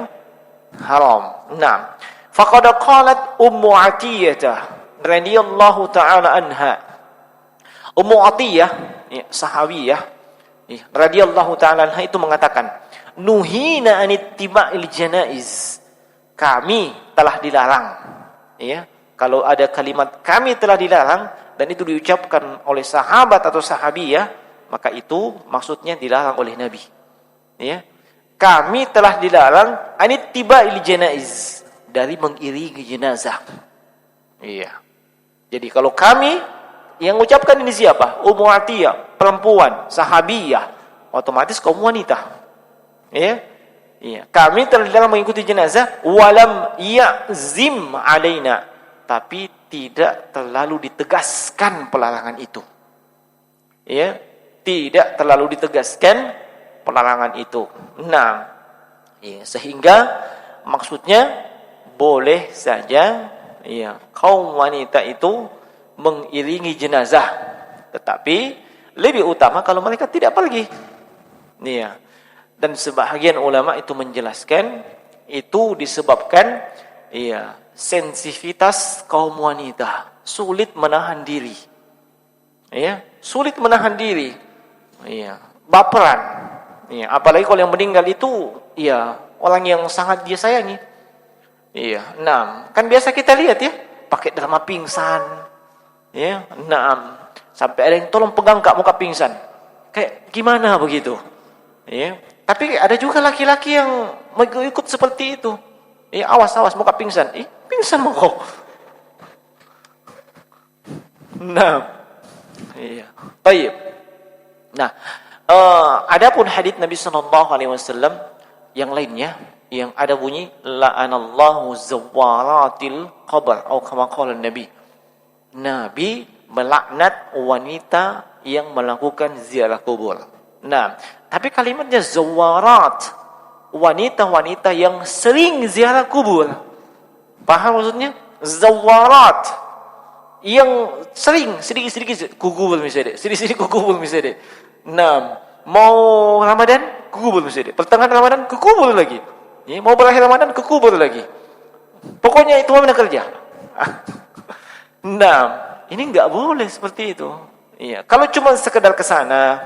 haram. Nah, faqad qalat Ummu Atiyah radhiyallahu taala anha. Ummu Atiyah, sahabiyah, radhiyallahu taala anha itu mengatakan, nuhina anittiba'il janaiz. Kami telah dilarang. Ya, kalau ada kalimat kami telah dilarang dan itu diucapkan oleh sahabat atau sahabiyah, maka itu maksudnya dilarang oleh Nabi. Ya. kami telah dilarang anittiba'il janaiz, dari mengiringi jenazah. Iya. Jadi kalau kami yang mengucapkan ini siapa? Ummu Atiyah, perempuan, sahabiyah, otomatis kaum wanita. Ya. Iya. Kami telah dilarang mengikuti jenazah, walam ya'zim alaina, tapi tidak terlalu ditegaskan pelarangan itu. Ya, tidak terlalu ditegaskan pelarangan itu. Nah, ya, sehingga maksudnya boleh saja ya kaum wanita itu mengiringi jenazah, tetapi lebih utama kalau mereka tidak pergi. Ya. Dan sebahagian ulama itu menjelaskan itu disebabkan ya sensitivitas kaum wanita, sulit menahan diri. Ya, sulit menahan diri. Ya, baperan. Ya, apalagi kalau yang meninggal itu ya orang yang sangat dia sayangi. Iya, kan biasa kita lihat ya, pakai drama pingsan. Ya, sampai ada yang tolong pegang Kak muka pingsan. Kayak gimana begitu? Ya, tapi ada juga laki-laki yang ikut seperti itu. Ya, awas muka pingsan. Pingsan mau kau. Iya. Baik. Nah, adapun hadits Nabi sallallahu alaihi wasallam yang lainnya yang ada bunyi la'anallahu zawaratil qabr atau kama qala Nabi. Nabi melaknat wanita yang melakukan ziarah kubur. Nah, tapi kalimatnya zawarat, wanita-wanita yang sering ziarah kubur. Paham maksudnya? Zawarat yang sering sedikit-sedikit kubur misalnya. Sedikit-sedikit kubur misalnya. Nah, mau Ramadan kubur misalnya. Pertengahan Ramadan kubur lagi. Ya, mau berakhir Ramadan kubur lagi. Pokoknya itu mana kerja. Nah, ini enggak boleh seperti itu. Iya, kalau cuma sekedar ke sana,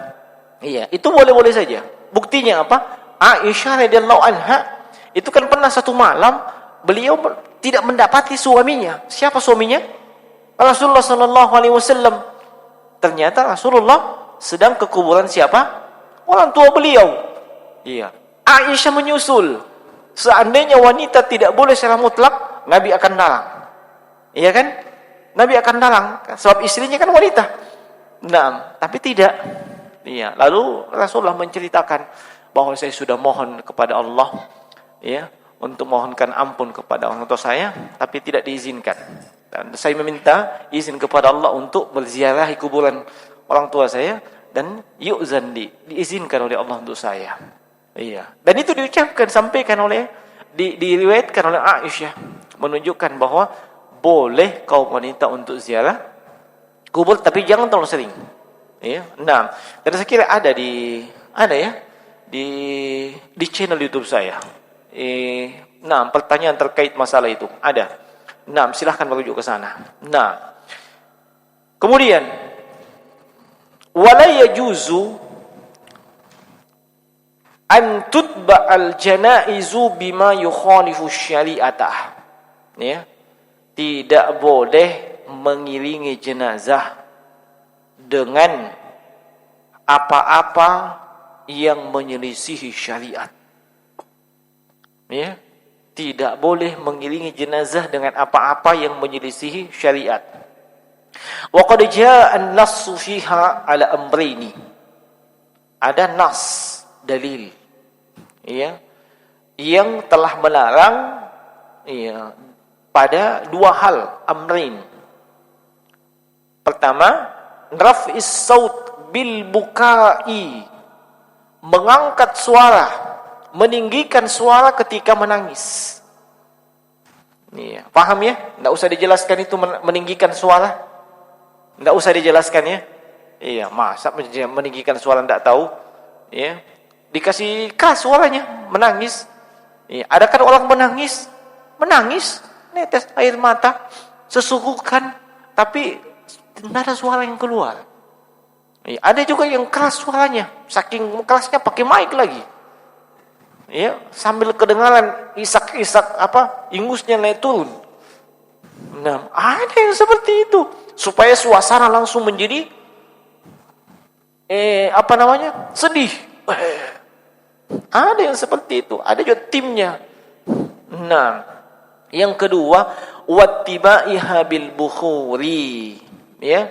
iya, itu boleh-boleh saja. Buktinya apa? Aisyah radhiyallahu anha itu kan pernah satu malam beliau tidak mendapati suaminya. Siapa suaminya? Rasulullah sallallahu alaihi wasallam. Ternyata Rasulullah sedang ke kuburan siapa? Orang tua beliau. Iya. Aisyah menyusul. Seandainya wanita tidak boleh secara mutlak, Nabi akan larang. Iya kan? Nabi akan larang sebab istrinya kan wanita. Nah, tapi tidak. Iya. Lalu Rasulullah menceritakan bahwa saya sudah mohon kepada Allah, ya, untuk mohonkan ampun kepada orang tua saya, tapi tidak diizinkan. Dan saya meminta izin kepada Allah untuk berziarahi kuburan orang tua saya dan yu'zan diizinkan oleh Allah untuk saya. Iya. Dan itu diucapkan, sampaikan oleh diriwayatkan oleh Aisyah, menunjukkan bahwa boleh kaum wanita untuk ziarah kubur, tapi jangan terlalu sering. Iya. Nah, dan saya kira ada ya di channel YouTube saya. Pertanyaan terkait masalah itu ada. Silahkan merujuk ke sana. Kemudian wala yajuzu an tutba'al janaizu bima yukhalifu syari'atah. Ya. Tidak boleh mengiringi jenazah dengan apa-apa yang menyelisihi syariat. Ya. Tidak boleh mengiringi jenazah dengan apa-apa yang menyelisihi syariat. Wa qad jaa'a an-nassu fiha ala amrayni. Ada nas, dalil, ya, yang telah melarang, ya, pada dua hal, amrain. Pertama, raf'is saut bil bukai, mengangkat suara, meninggikan suara ketika menangis. Iya, paham ya? Enggak usah dijelaskan itu meninggikan suara. Enggak usah dijelaskan ya. Iya, masa meninggikan suara enggak tahu? Ya. Dikasih keras suaranya, menangis. Ya, ada kan orang menangis, netes air mata, sesugukan, tapi tidak ada suara yang keluar. Ya, ada juga yang keras suaranya, saking kerasnya pakai mic lagi. Ya, sambil kedengaran isak-isak ingusnya naik turun. Nah, ada yang seperti itu supaya suasana langsung menjadi sedih. Ada yang seperti itu, ada juga timnya. Nah, yang kedua, wattibaiha bil bukhuri. Ya.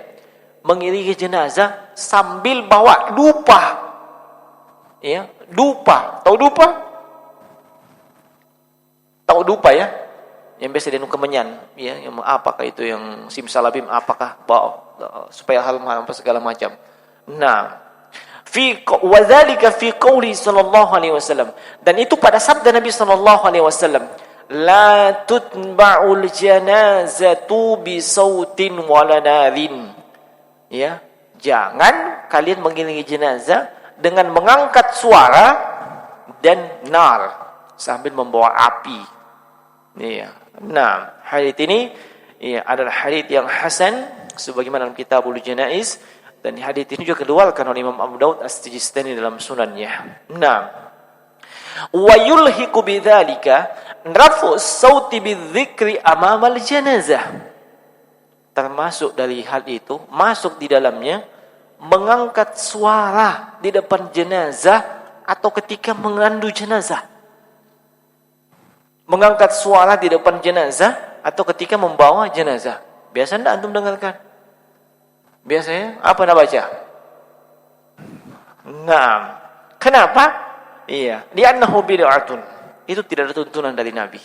Mengiringi jenazah sambil bawa dupa. Ya, dupa. Tahu dupa? Tahu dupa ya? Yang biasa di Kemenyan, ya, yang apakah itu yang simsalabim apakah bawa supaya harum-harum segala macam. Nah, wa dzalika fi qouli sallallahu alaihi wasallam, dan itu pada sabda Nabi sallallahu alaihi wasallam, la tutba'ul janazatu bi sautin wala narin. Ya, jangan kalian mengiringi jenazah dengan mengangkat suara dan nar sambil membawa api. Iya. Nah, hadits ini ya adalah hadits yang hasan sebagaimana dalam Kitabul Janaiz, dan hadits ini juga dikeluarkan oleh Imam Abu Daud As-Sijistani dalam sunannya. Nah, wa yulhiqu bidzalika rafu as-sauti bidzikri amama al-janazah. Termasuk dari hal itu, masuk di dalamnya mengangkat suara di depan jenazah atau ketika mengandu jenazah. Mengangkat suara di depan jenazah atau ketika membawa jenazah. Biasa enggak antum dengarkan? Biasanya apa nak baca? Nah, kenapa? Iya, li'annahu bid'atun. Itu tidak ada tuntunan dari Nabi.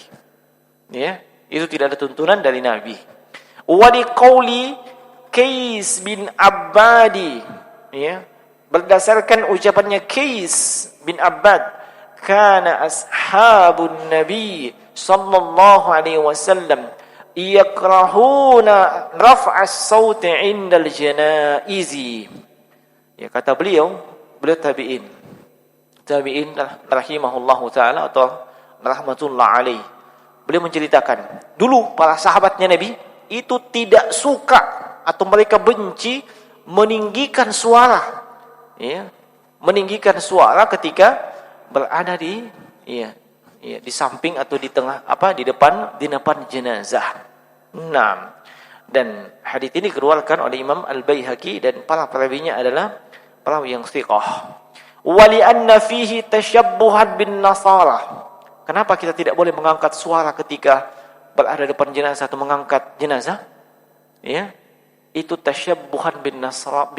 Ya, itu tidak ada tuntunan dari Nabi. Wa liqauli Qais bin Abbadi, ya, berdasarkan ucapannya Qais bin Abbad, kana ashabun nabi sallallahu alaihi wasallam yakrahuna raf'as sauti 'indal janaizi. Ya, kata beliau tabi'in rahimahullahu taala atau rahmatullah alaih. Beliau menceritakan, dulu para sahabatnya Nabi itu tidak suka atau mereka benci meninggikan suara. Ya, meninggikan suara ketika berada di di samping atau di tengah di depan jenazah. Nah, dan hadits ini dikeluarkan oleh Imam Al-Baihaqi dan para perawinya adalah perawi yang thiqah. Wa li anna fihi tashabbuhan bin nasara. Kenapa kita tidak boleh mengangkat suara ketika berada di depan jenazah atau mengangkat jenazah? Ya, itu tashabbuhan bin nasara.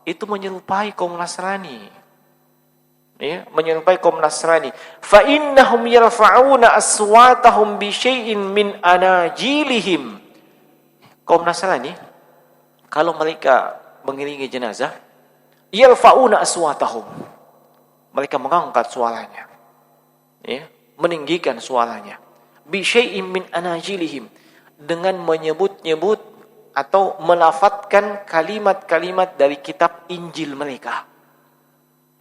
Itu menyerupai kaum Nasrani. Ya, menyerupai kaum Nasrani. Fa innahum yarfa'una aswatahum bi syai'in min anajilihim. Kaum Nasrani kalau mereka mengiringi jenazah, yarfa'una aswatahum. Mereka mengangkat suaranya. Ya, meninggikan suaranya. Bi syai'in min anajilihim, dengan menyebut-nyebut atau melafadzkan kalimat-kalimat dari kitab Injil mereka.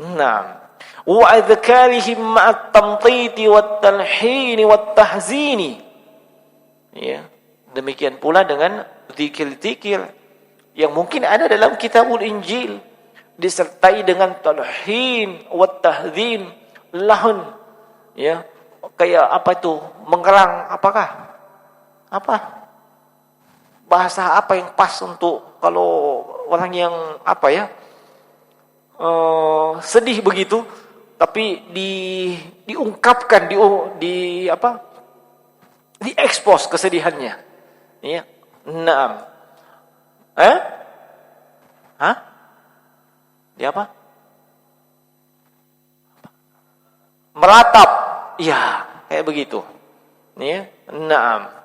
Nah, wa adhkarihim ma'at tamtiti wat talhini wat tahzini. Ya, demikian pula dengan zikir-zikir yang mungkin ada dalam kitabul Injil disertai dengan talhin wat tahzin, lahun. Ya, kayak apa itu? Mengerang apakah? Apa? Bahasa apa yang pas untuk kalau orang yang sedih begitu, tapi diungkapkan, diekspos kesedihannya. Ya. Naam. Dia apa? Meratap. Ya, kayak begitu. Ya. Naam.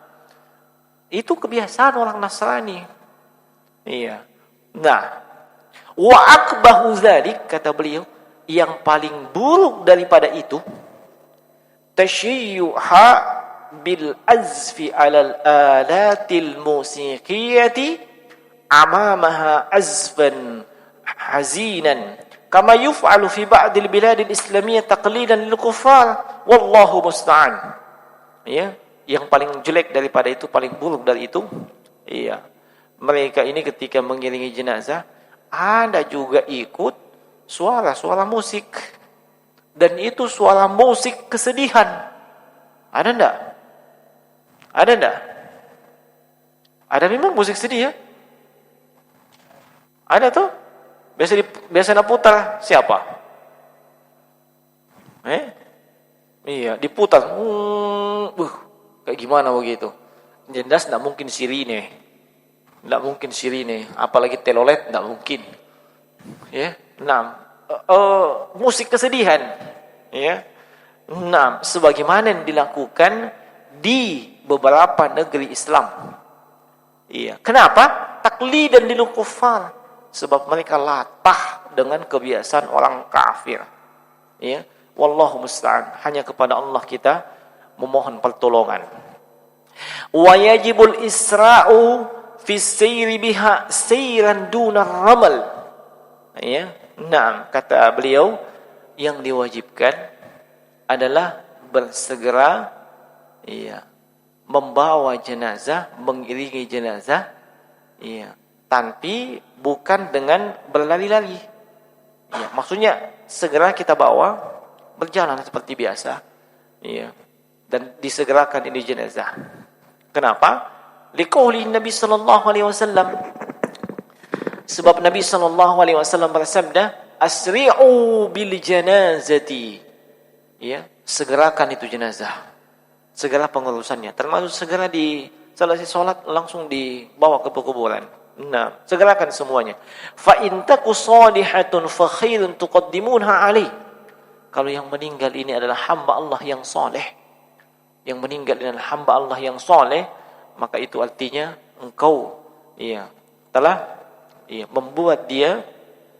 Itu kebiasaan orang Nasrani. Iya. Nah, wa akbahu dzalik, kata beliau, yang paling buruk daripada itu, tasyiyyuha bil azfi 'alal alatil musiqiyati amamaha azfan hazinan kama yuf'alu fi ba'dil biladil islamiyyah taqlidan lil kuffar wallahu musta'an. Ya, yang paling jelek daripada itu, paling buruk dari itu, iya, mereka ini ketika mengiringi jenazah ada juga ikut suara-suara musik, dan itu suara musik kesedihan. Ada enggak? Ada enggak? Ada memang musik sedih ya? Ada tuh? Biasa putar siapa? Iya, diputar. Kayak gimana begitu? Jelas tidak mungkin sirine. Tidak mungkin sirine, apalagi telolet tidak mungkin. Ya. Nah, musik kesedihan. Ya. Nah, sebagaimana yang dilakukan di beberapa negeri Islam. Iya. Kenapa? Taklidan lil kuffar. Sebab mereka latah dengan kebiasaan orang kafir. Ya. Wallahu musta'an. Hanya kepada Allah kita memohon pertolongan. Wa yajibul isra'u fi sayri biha sayran duna ramal. Ya. Nah, kata beliau, yang diwajibkan adalah bersegera membawa jenazah, mengiringi jenazah, tapi bukan dengan berlari-lari. Ya, maksudnya segera kita bawa, berjalan seperti biasa. Dan disegerakan ini jenazah. Kenapa? Liqauli Nabi sallallahu alaihi wasallam. Sebab Nabi sallallahu alaihi wasallam bersabda, "Asri'u bil janazati." Ya, segerakan itu jenazah. Segera pengurusannya. Termasuk segera di selesai salat langsung dibawa ke kuburan. Nah, segerakan semuanya. Fa in taku salihatun fa khairun tuqaddimunha alaih. Kalau yang meninggal ini adalah hamba Allah yang saleh. Yang meninggal ini adalah hamba Allah yang saleh, maka itu artinya engkau telah membuat dia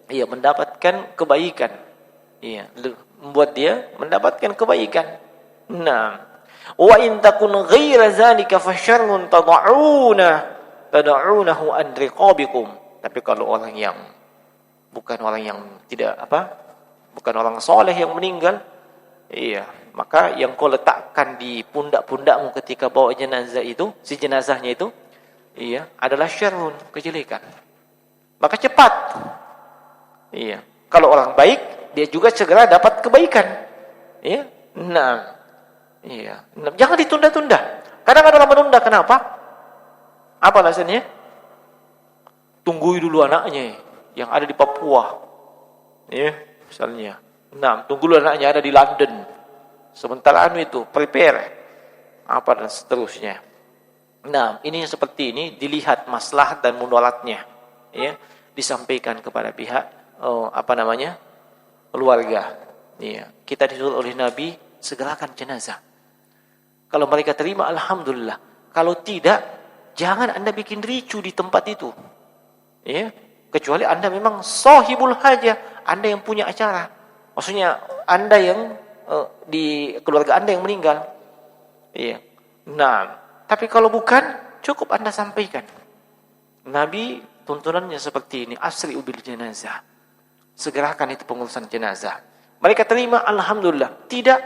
mendapatkan kebaikan. Membuat dia mendapatkan kebaikan. Nah, wa in takun ghaira zalika fa syarrun tad'unahu an riqabikum. Tapi kalau orang yang bukan orang yang bukan orang soleh yang meninggal, maka yang kau letakkan di pundak-pundakmu ketika bawa jenazah itu, si jenazahnya itu, adalah syarrun, kejelekan. Maka cepat. Kalau orang baik, dia juga segera dapat kebaikan. Nah, jangan ditunda-tunda. Kadang ada orang menunda, kenapa? Apa alasannya? Tunggu dulu anaknya yang ada di Papua. Misalnya. Nah, tunggu dulu anaknya ada di London. Sementara itu prepare dan seterusnya. Nah, ini yang seperti ini dilihat maslahat dan mudaratnya, disampaikan kepada pihak keluarga. Kita disuruh oleh Nabi segerakan jenazah. Kalau mereka terima, alhamdulillah. Kalau tidak, jangan Anda bikin ricu di tempat itu. Kecuali Anda memang sahibul hajah, Anda yang punya acara. Maksudnya Anda yang di keluarga Anda yang meninggal. Nah, tapi kalau bukan, cukup Anda sampaikan. Nabi tuntunannya seperti ini, asri'u bil janazah. Segerakan itu pengurusan jenazah. Mereka terima, alhamdulillah. Tidak,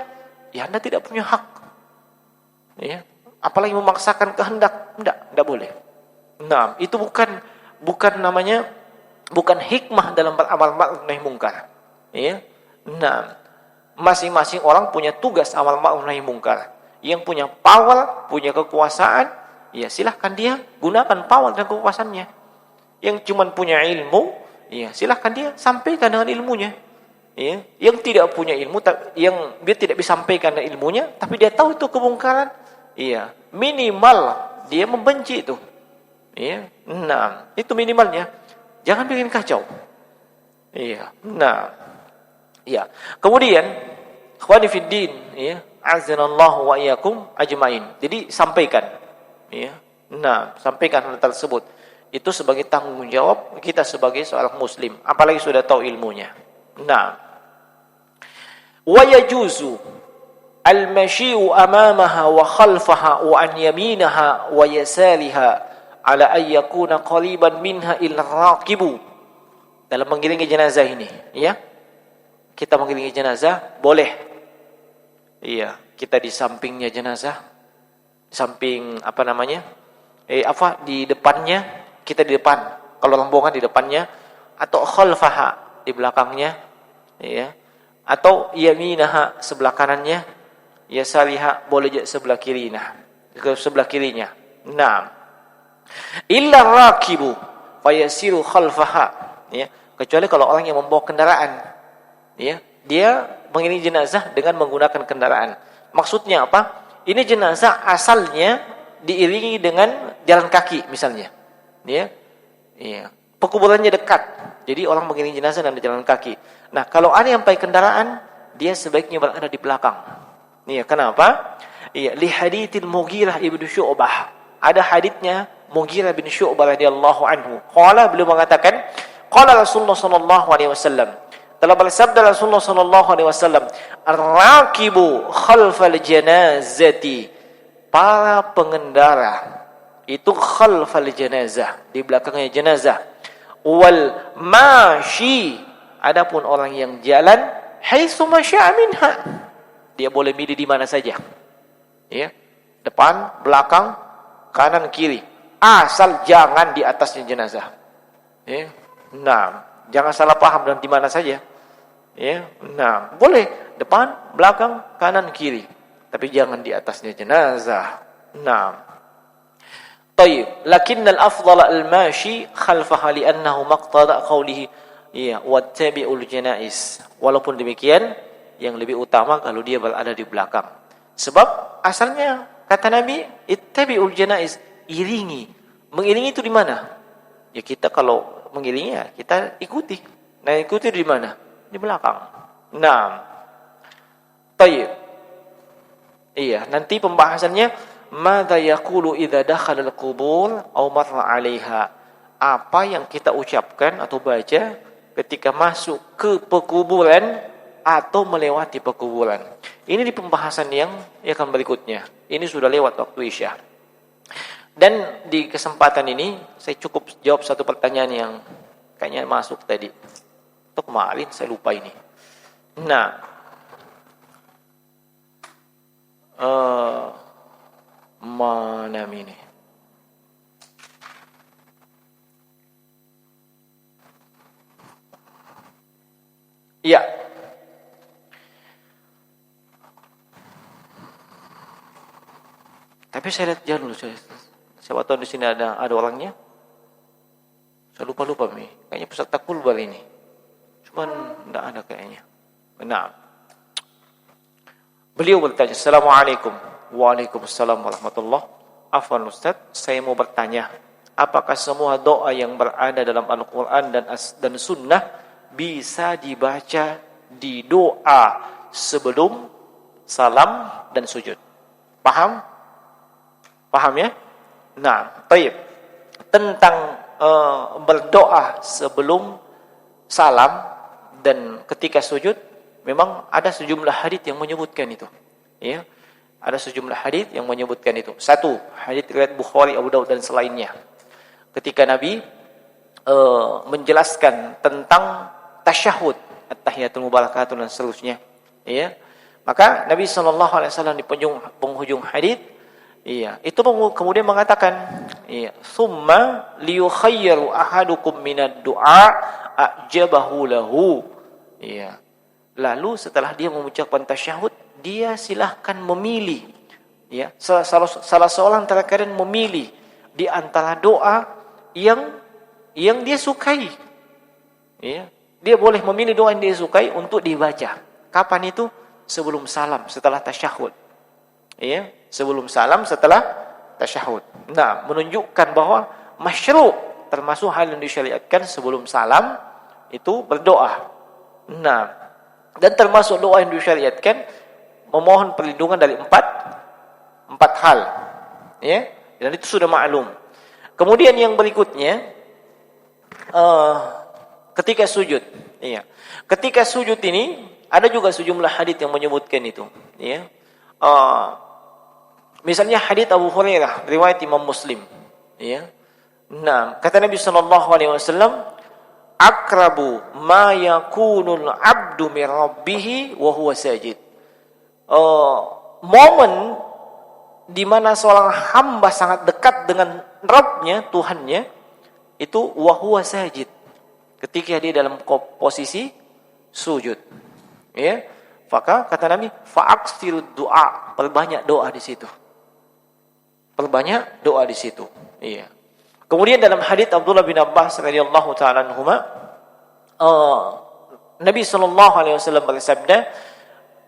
Anda tidak punya hak. Apalagi memaksakan kehendak, tidak boleh. Nah, itu bukan namanya, bukan hikmah dalam beramal ma'ruf nahi mungkar. Nah, masing-masing orang punya tugas amal ma'ruf nahi mungkar. Yang punya power, punya kekuasaan, silahkan dia gunakan power dan kekuasaannya. Yang cuma punya ilmu, silahkan dia sampaikan dengan ilmunya. Yang tidak punya ilmu, yang dia tidak bisa sampaikan dengan ilmunya, tapi dia tahu itu kemungkaran, minimal dia membenci itu. Nah, itu minimalnya. Jangan bikin kacau. Nah, kemudian ikhwani fid din, azanallahu wa iyyakum ajmain. Jadi sampaikan. Nah, sampaikan hal tersebut. Itu sebagai tanggung jawab kita sebagai seorang muslim, apalagi sudah tahu ilmunya. Nah, wa yajuzu al-mashi'u amamaha wa khalfaha wa an yaminaha wa yasariha ala an yakuna qariban minha illa raqibu. Dalam mengiringi jenazah ini, kita mengiringi jenazah boleh. Kita di sampingnya jenazah, samping di depannya, kita di depan. Kalau rombongan di depannya, atau khalfaha di belakangnya, atau yaminaha sebelah kanannya, yasariha boleh juga sebelah kirinya. Nah, illa rakibu fayasiru khalfaha, kecuali kalau orang yang membawa kendaraan, dia mengiringi jenazah dengan menggunakan kendaraan. Maksudnya apa? Ini jenazah asalnya diiringi dengan jalan kaki misalnya. Ya. Iya. Pekuburannya dekat. Jadi orang mengiringi jenazah dengan jalan kaki. Nah, kalau ada yang pakai kendaraan, dia sebaiknya berada di belakang. Iya, kenapa? Iya, li haditsil Mughirah ibn Syu'bah. Ada haditsnya Mughirah bin Syu'bah radhiyallahu anhu. Qala, beliau mengatakan, qala Rasulullah sallallahu alaihi wasallam. Telah bersabda Rasulullah sallallahu alaihi wasallam, "Ar-raqibu khalfal janazati." Para pengendara itu khalfal janazah, di belakangnya jenazah. Wal mashi, adapun orang yang jalan, haitsu masya'a minha. Dia boleh milih di mana saja. Ya. Depan, belakang, kanan, kiri. Asal jangan di atasnya jenazah. Ya. Nah, jangan salah paham dan di mana saja. Ya. Nah, boleh depan, belakang, kanan, kiri. Tapi jangan di atasnya jenazah. Nah. Tayyib, lakinnal afdhala al-mashi khalfaha li'annahu maqtada qawlihi ya wattabi'ul janaiz. Walaupun demikian, yang lebih utama kalau dia berada di belakang. Sebab asalnya kata Nabi, ittabi'ul janaiz, iringi. Mengiringi itu di mana? Ya kita kalau mengiringi ya kita ikuti. Nah, ikuti di mana? Di belakang. Nah. Tayyib. Iya, nanti pembahasannya madza yaqulu idza dakhala al-qubur aw marra 'alaiha. Apa yang kita ucapkan atau baca ketika masuk ke pekuburan atau melewati pekuburan. Ini di pembahasan yang akan berikutnya. Ini sudah lewat waktu Isya. Dan di kesempatan ini saya cukup jawab satu pertanyaan yang kayaknya masuk tadi. Atau kemarin saya lupa ini. Nah, mana ini? Ya. Tapi saya lihat jangan dulu. Siapa tahu di sini ada orangnya. Saya lupa nih. Kayaknya peserta kulbar ini. Cuman enggak ada kayaknya. Benar. Beliau bertanya, "Assalamualaikum." Waalaikumsalam warahmatullahi. Afwan Ustaz, saya mau bertanya, apakah semua doa yang berada dalam Al-Quran dan Sunnah bisa dibaca di doa sebelum salam dan sujud? Paham? Paham ya? Nah, baik. Tentang berdoa sebelum salam dan ketika sujud, memang ada sejumlah hadits yang menyebutkan itu. Ya. Ada sejumlah hadits yang menyebutkan itu. Satu, hadits riwayat Bukhari, Abu Daud dan selainnya. Ketika Nabi menjelaskan tentang tasyahud, at-tahiyatul mubarakatuh dan seterusnya, ya. Maka Nabi sallallahu alaihi wasallam di penghujung hadits, iya, itu kemudian mengatakan, iya, summa liyukhayyaru ahadukum minad du'a ajabahu lahu. Iya. Lalu setelah dia mengucapkan tasyahud, dia silahkan memilih, ya, salah seorang antara kalian memilih di antara doa yang dia sukai, ya, dia boleh memilih doa yang dia sukai untuk dibaca. Kapan itu? Sebelum salam, setelah tasyahud, ya, sebelum salam, setelah tasyahud. Nah, menunjukkan bahwa masyru', termasuk hal yang disyariatkan sebelum salam itu berdoa. Nah, dan termasuk doa yang disyariatkan memohon perlindungan dari empat hal, ya, dan itu sudah maklum. Kemudian yang berikutnya, ketika sujud, ya, ketika sujud ini ada juga sejumlah hadits yang menyebutkan itu, ya. Misalnya hadits Abu Hurairah riwayat Imam Muslim, ya. Nah, kata Nabi sallallahu alaihi wasallam, akrabu ma yakunul abdu min rabbih wa huwa sajid. Momen di mana seorang hamba sangat dekat dengan Rabb-nya, Tuhannya, itu wa huwa sajid, ketika dia dalam posisi sujud, ya. Maka kata Nabi, fa'aksirud du'a, perbanyak doa di situ. Perbanyak doa di situ, iya. Kemudian dalam hadits Abdullah bin Abbas radhiyallahu ta'ala anhuma, Nabi sallallahu alaihi wasallam bersabda,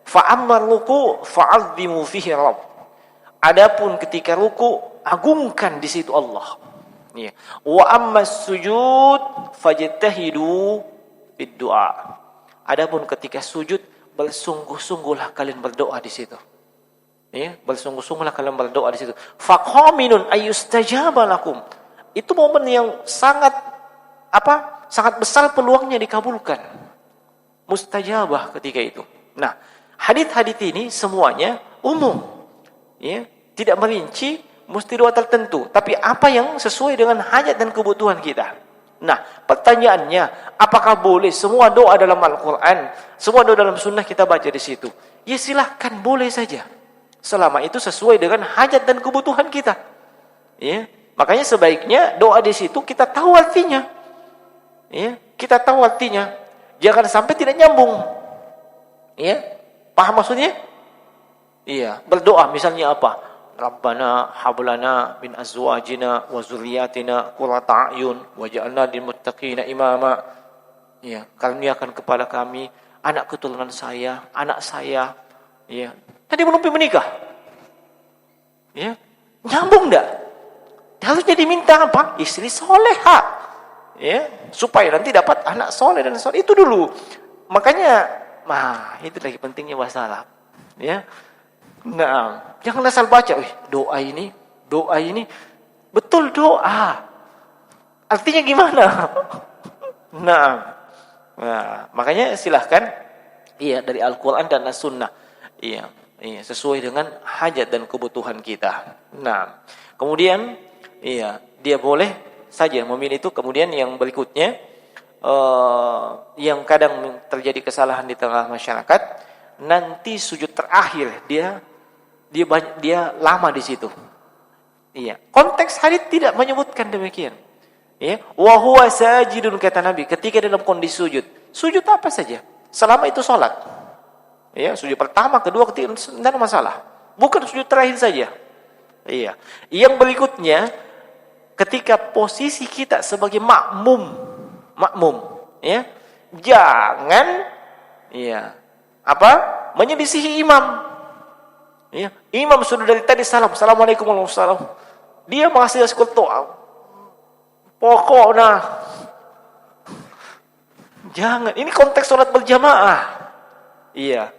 Fa ammal ruku' fa'azzimu fihi Rabb. Adapun ketika ruku, agungkan di situ Allah. Ya. Wa ammas sujud fajtahidu fid du'a. Adapun ketika sujud, bersungguh-sungguhlah kalian berdoa di situ. Ya, bersungguh-sungguhlah kalian berdoa di situ. Faqaminun ayyustajaba lakum. Itu momen yang sangat sangat besar peluangnya dikabulkan. Mustajabah ketika itu. Nah, hadits-hadits ini semuanya umum. Ya, tidak merinci mesti doa tertentu, tapi apa yang sesuai dengan hajat dan kebutuhan kita. Nah, pertanyaannya, apakah boleh semua doa dalam Al-Quran, semua doa dalam sunnah kita baca di situ? Ya silahkan, boleh saja. Selama itu sesuai dengan hajat dan kebutuhan kita. Ya, makanya sebaiknya doa di situ kita tahu artinya. Ya, kita tahu artinya. Jangan sampai tidak nyambung. Ya, paham maksudnya? Iya, berdoa misalnya apa? Rabbana hablana min azwajina wa zurriyatina qurrata a'yun waj'alna lil muttaqina imama. Ya, karuniakan kepada kami anak keturunan saya, anak saya. Ya, tadi belum menikah. Ya, nyambung enggak? Harusnya diminta apa? Istri soleha. Ya, supaya nanti dapat anak soleh dan soleh itu dulu. Makanya, itu lagi pentingnya bahasa Arab. Ya. Nah, jangan asal baca, doa ini betul doa. Artinya gimana? Nah, makanya silahkan dari Al-Qur'an dan As-Sunnah. Iya, sesuai dengan hajat dan kebutuhan kita. Nah, kemudian dia boleh saja memilih itu. Kemudian yang berikutnya yang kadang terjadi kesalahan di tengah masyarakat, nanti sujud terakhir dia lama di situ. Iya. Konteks hadits tidak menyebutkan demikian. Ya, wa huwa sajidun kata Nabi ketika dalam kondisi sujud. Sujud apa saja, selama itu salat. Ya, sujud pertama, kedua, ketiga tidak ada masalah. Bukan sujud terakhir saja. Iya. Yang berikutnya ketika posisi kita sebagai makmum, ya. Jangan menyelisihi imam. Ya, imam sudah dari tadi salam, assalamualaikum warahmatullahi wabarakatuh. Dia masih doa. Pokoknya jangan. Ini konteks salat berjamaah. Iya.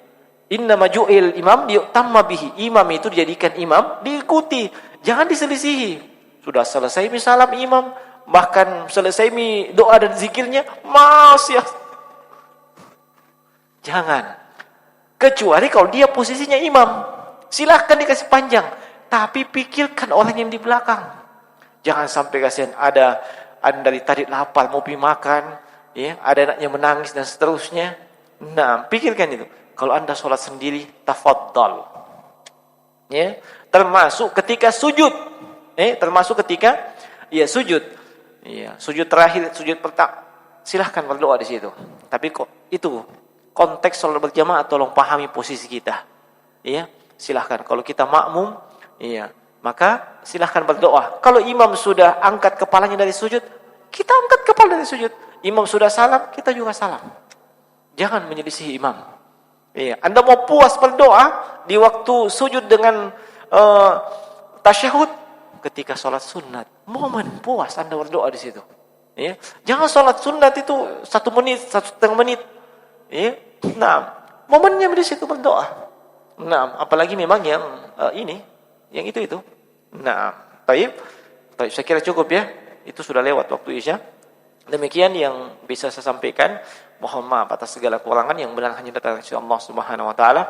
Innama ju'il imam liyutamma bihi. Imam itu dijadikan imam, diikuti. Jangan diselisihi. Sudah selesai salam imam, bahkan selesai doa dan zikirnya, masih jangan. Kecuali kalau dia posisinya imam. Silahkan dikasih panjang, tapi pikirkan orang yang di belakang. Jangan sampai kasihan ada dari tadi lapar mau pergi makan, ya, ada anaknya menangis dan seterusnya. Nah, pikirkan itu. Kalau Anda sholat sendiri, tafaddal. Ya, termasuk ketika sujud. Termasuk ketika sujud. Ya, sujud terakhir, sujud pertama. Silahkan berdoa di situ. Tapi kok itu konteks sholat berjamaah, tolong pahami posisi kita. Ya. Silahkan, kalau kita makmum, maka silahkan berdoa. Kalau imam sudah angkat kepalanya dari sujud, kita angkat kepala dari sujud. Imam sudah salam, kita juga salam. Jangan menyelisihi imam. Anda mau puas berdoa di waktu sujud dengan tasyahud, ketika sholat sunat, momen puas Anda berdoa di situ. Jangan sholat sunat itu 1 menit, 1,5 menit. Nah, momennya di situ berdoa. Nah, apalagi memang yang yang itu. Nah, baik, saya kira cukup ya. Itu sudah lewat waktu Isya. Demikian yang bisa saya sampaikan. Mohon maaf atas segala kekurangan, yang benar hanya datang dari Allah Subhanahu wa taala.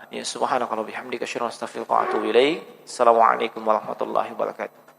Ya subhanakallah bihamdika asyhadu an la ilaha illa anta astaghfiruka wa atubu ilaik. Assalamualaikum warahmatullahi wabarakatuh.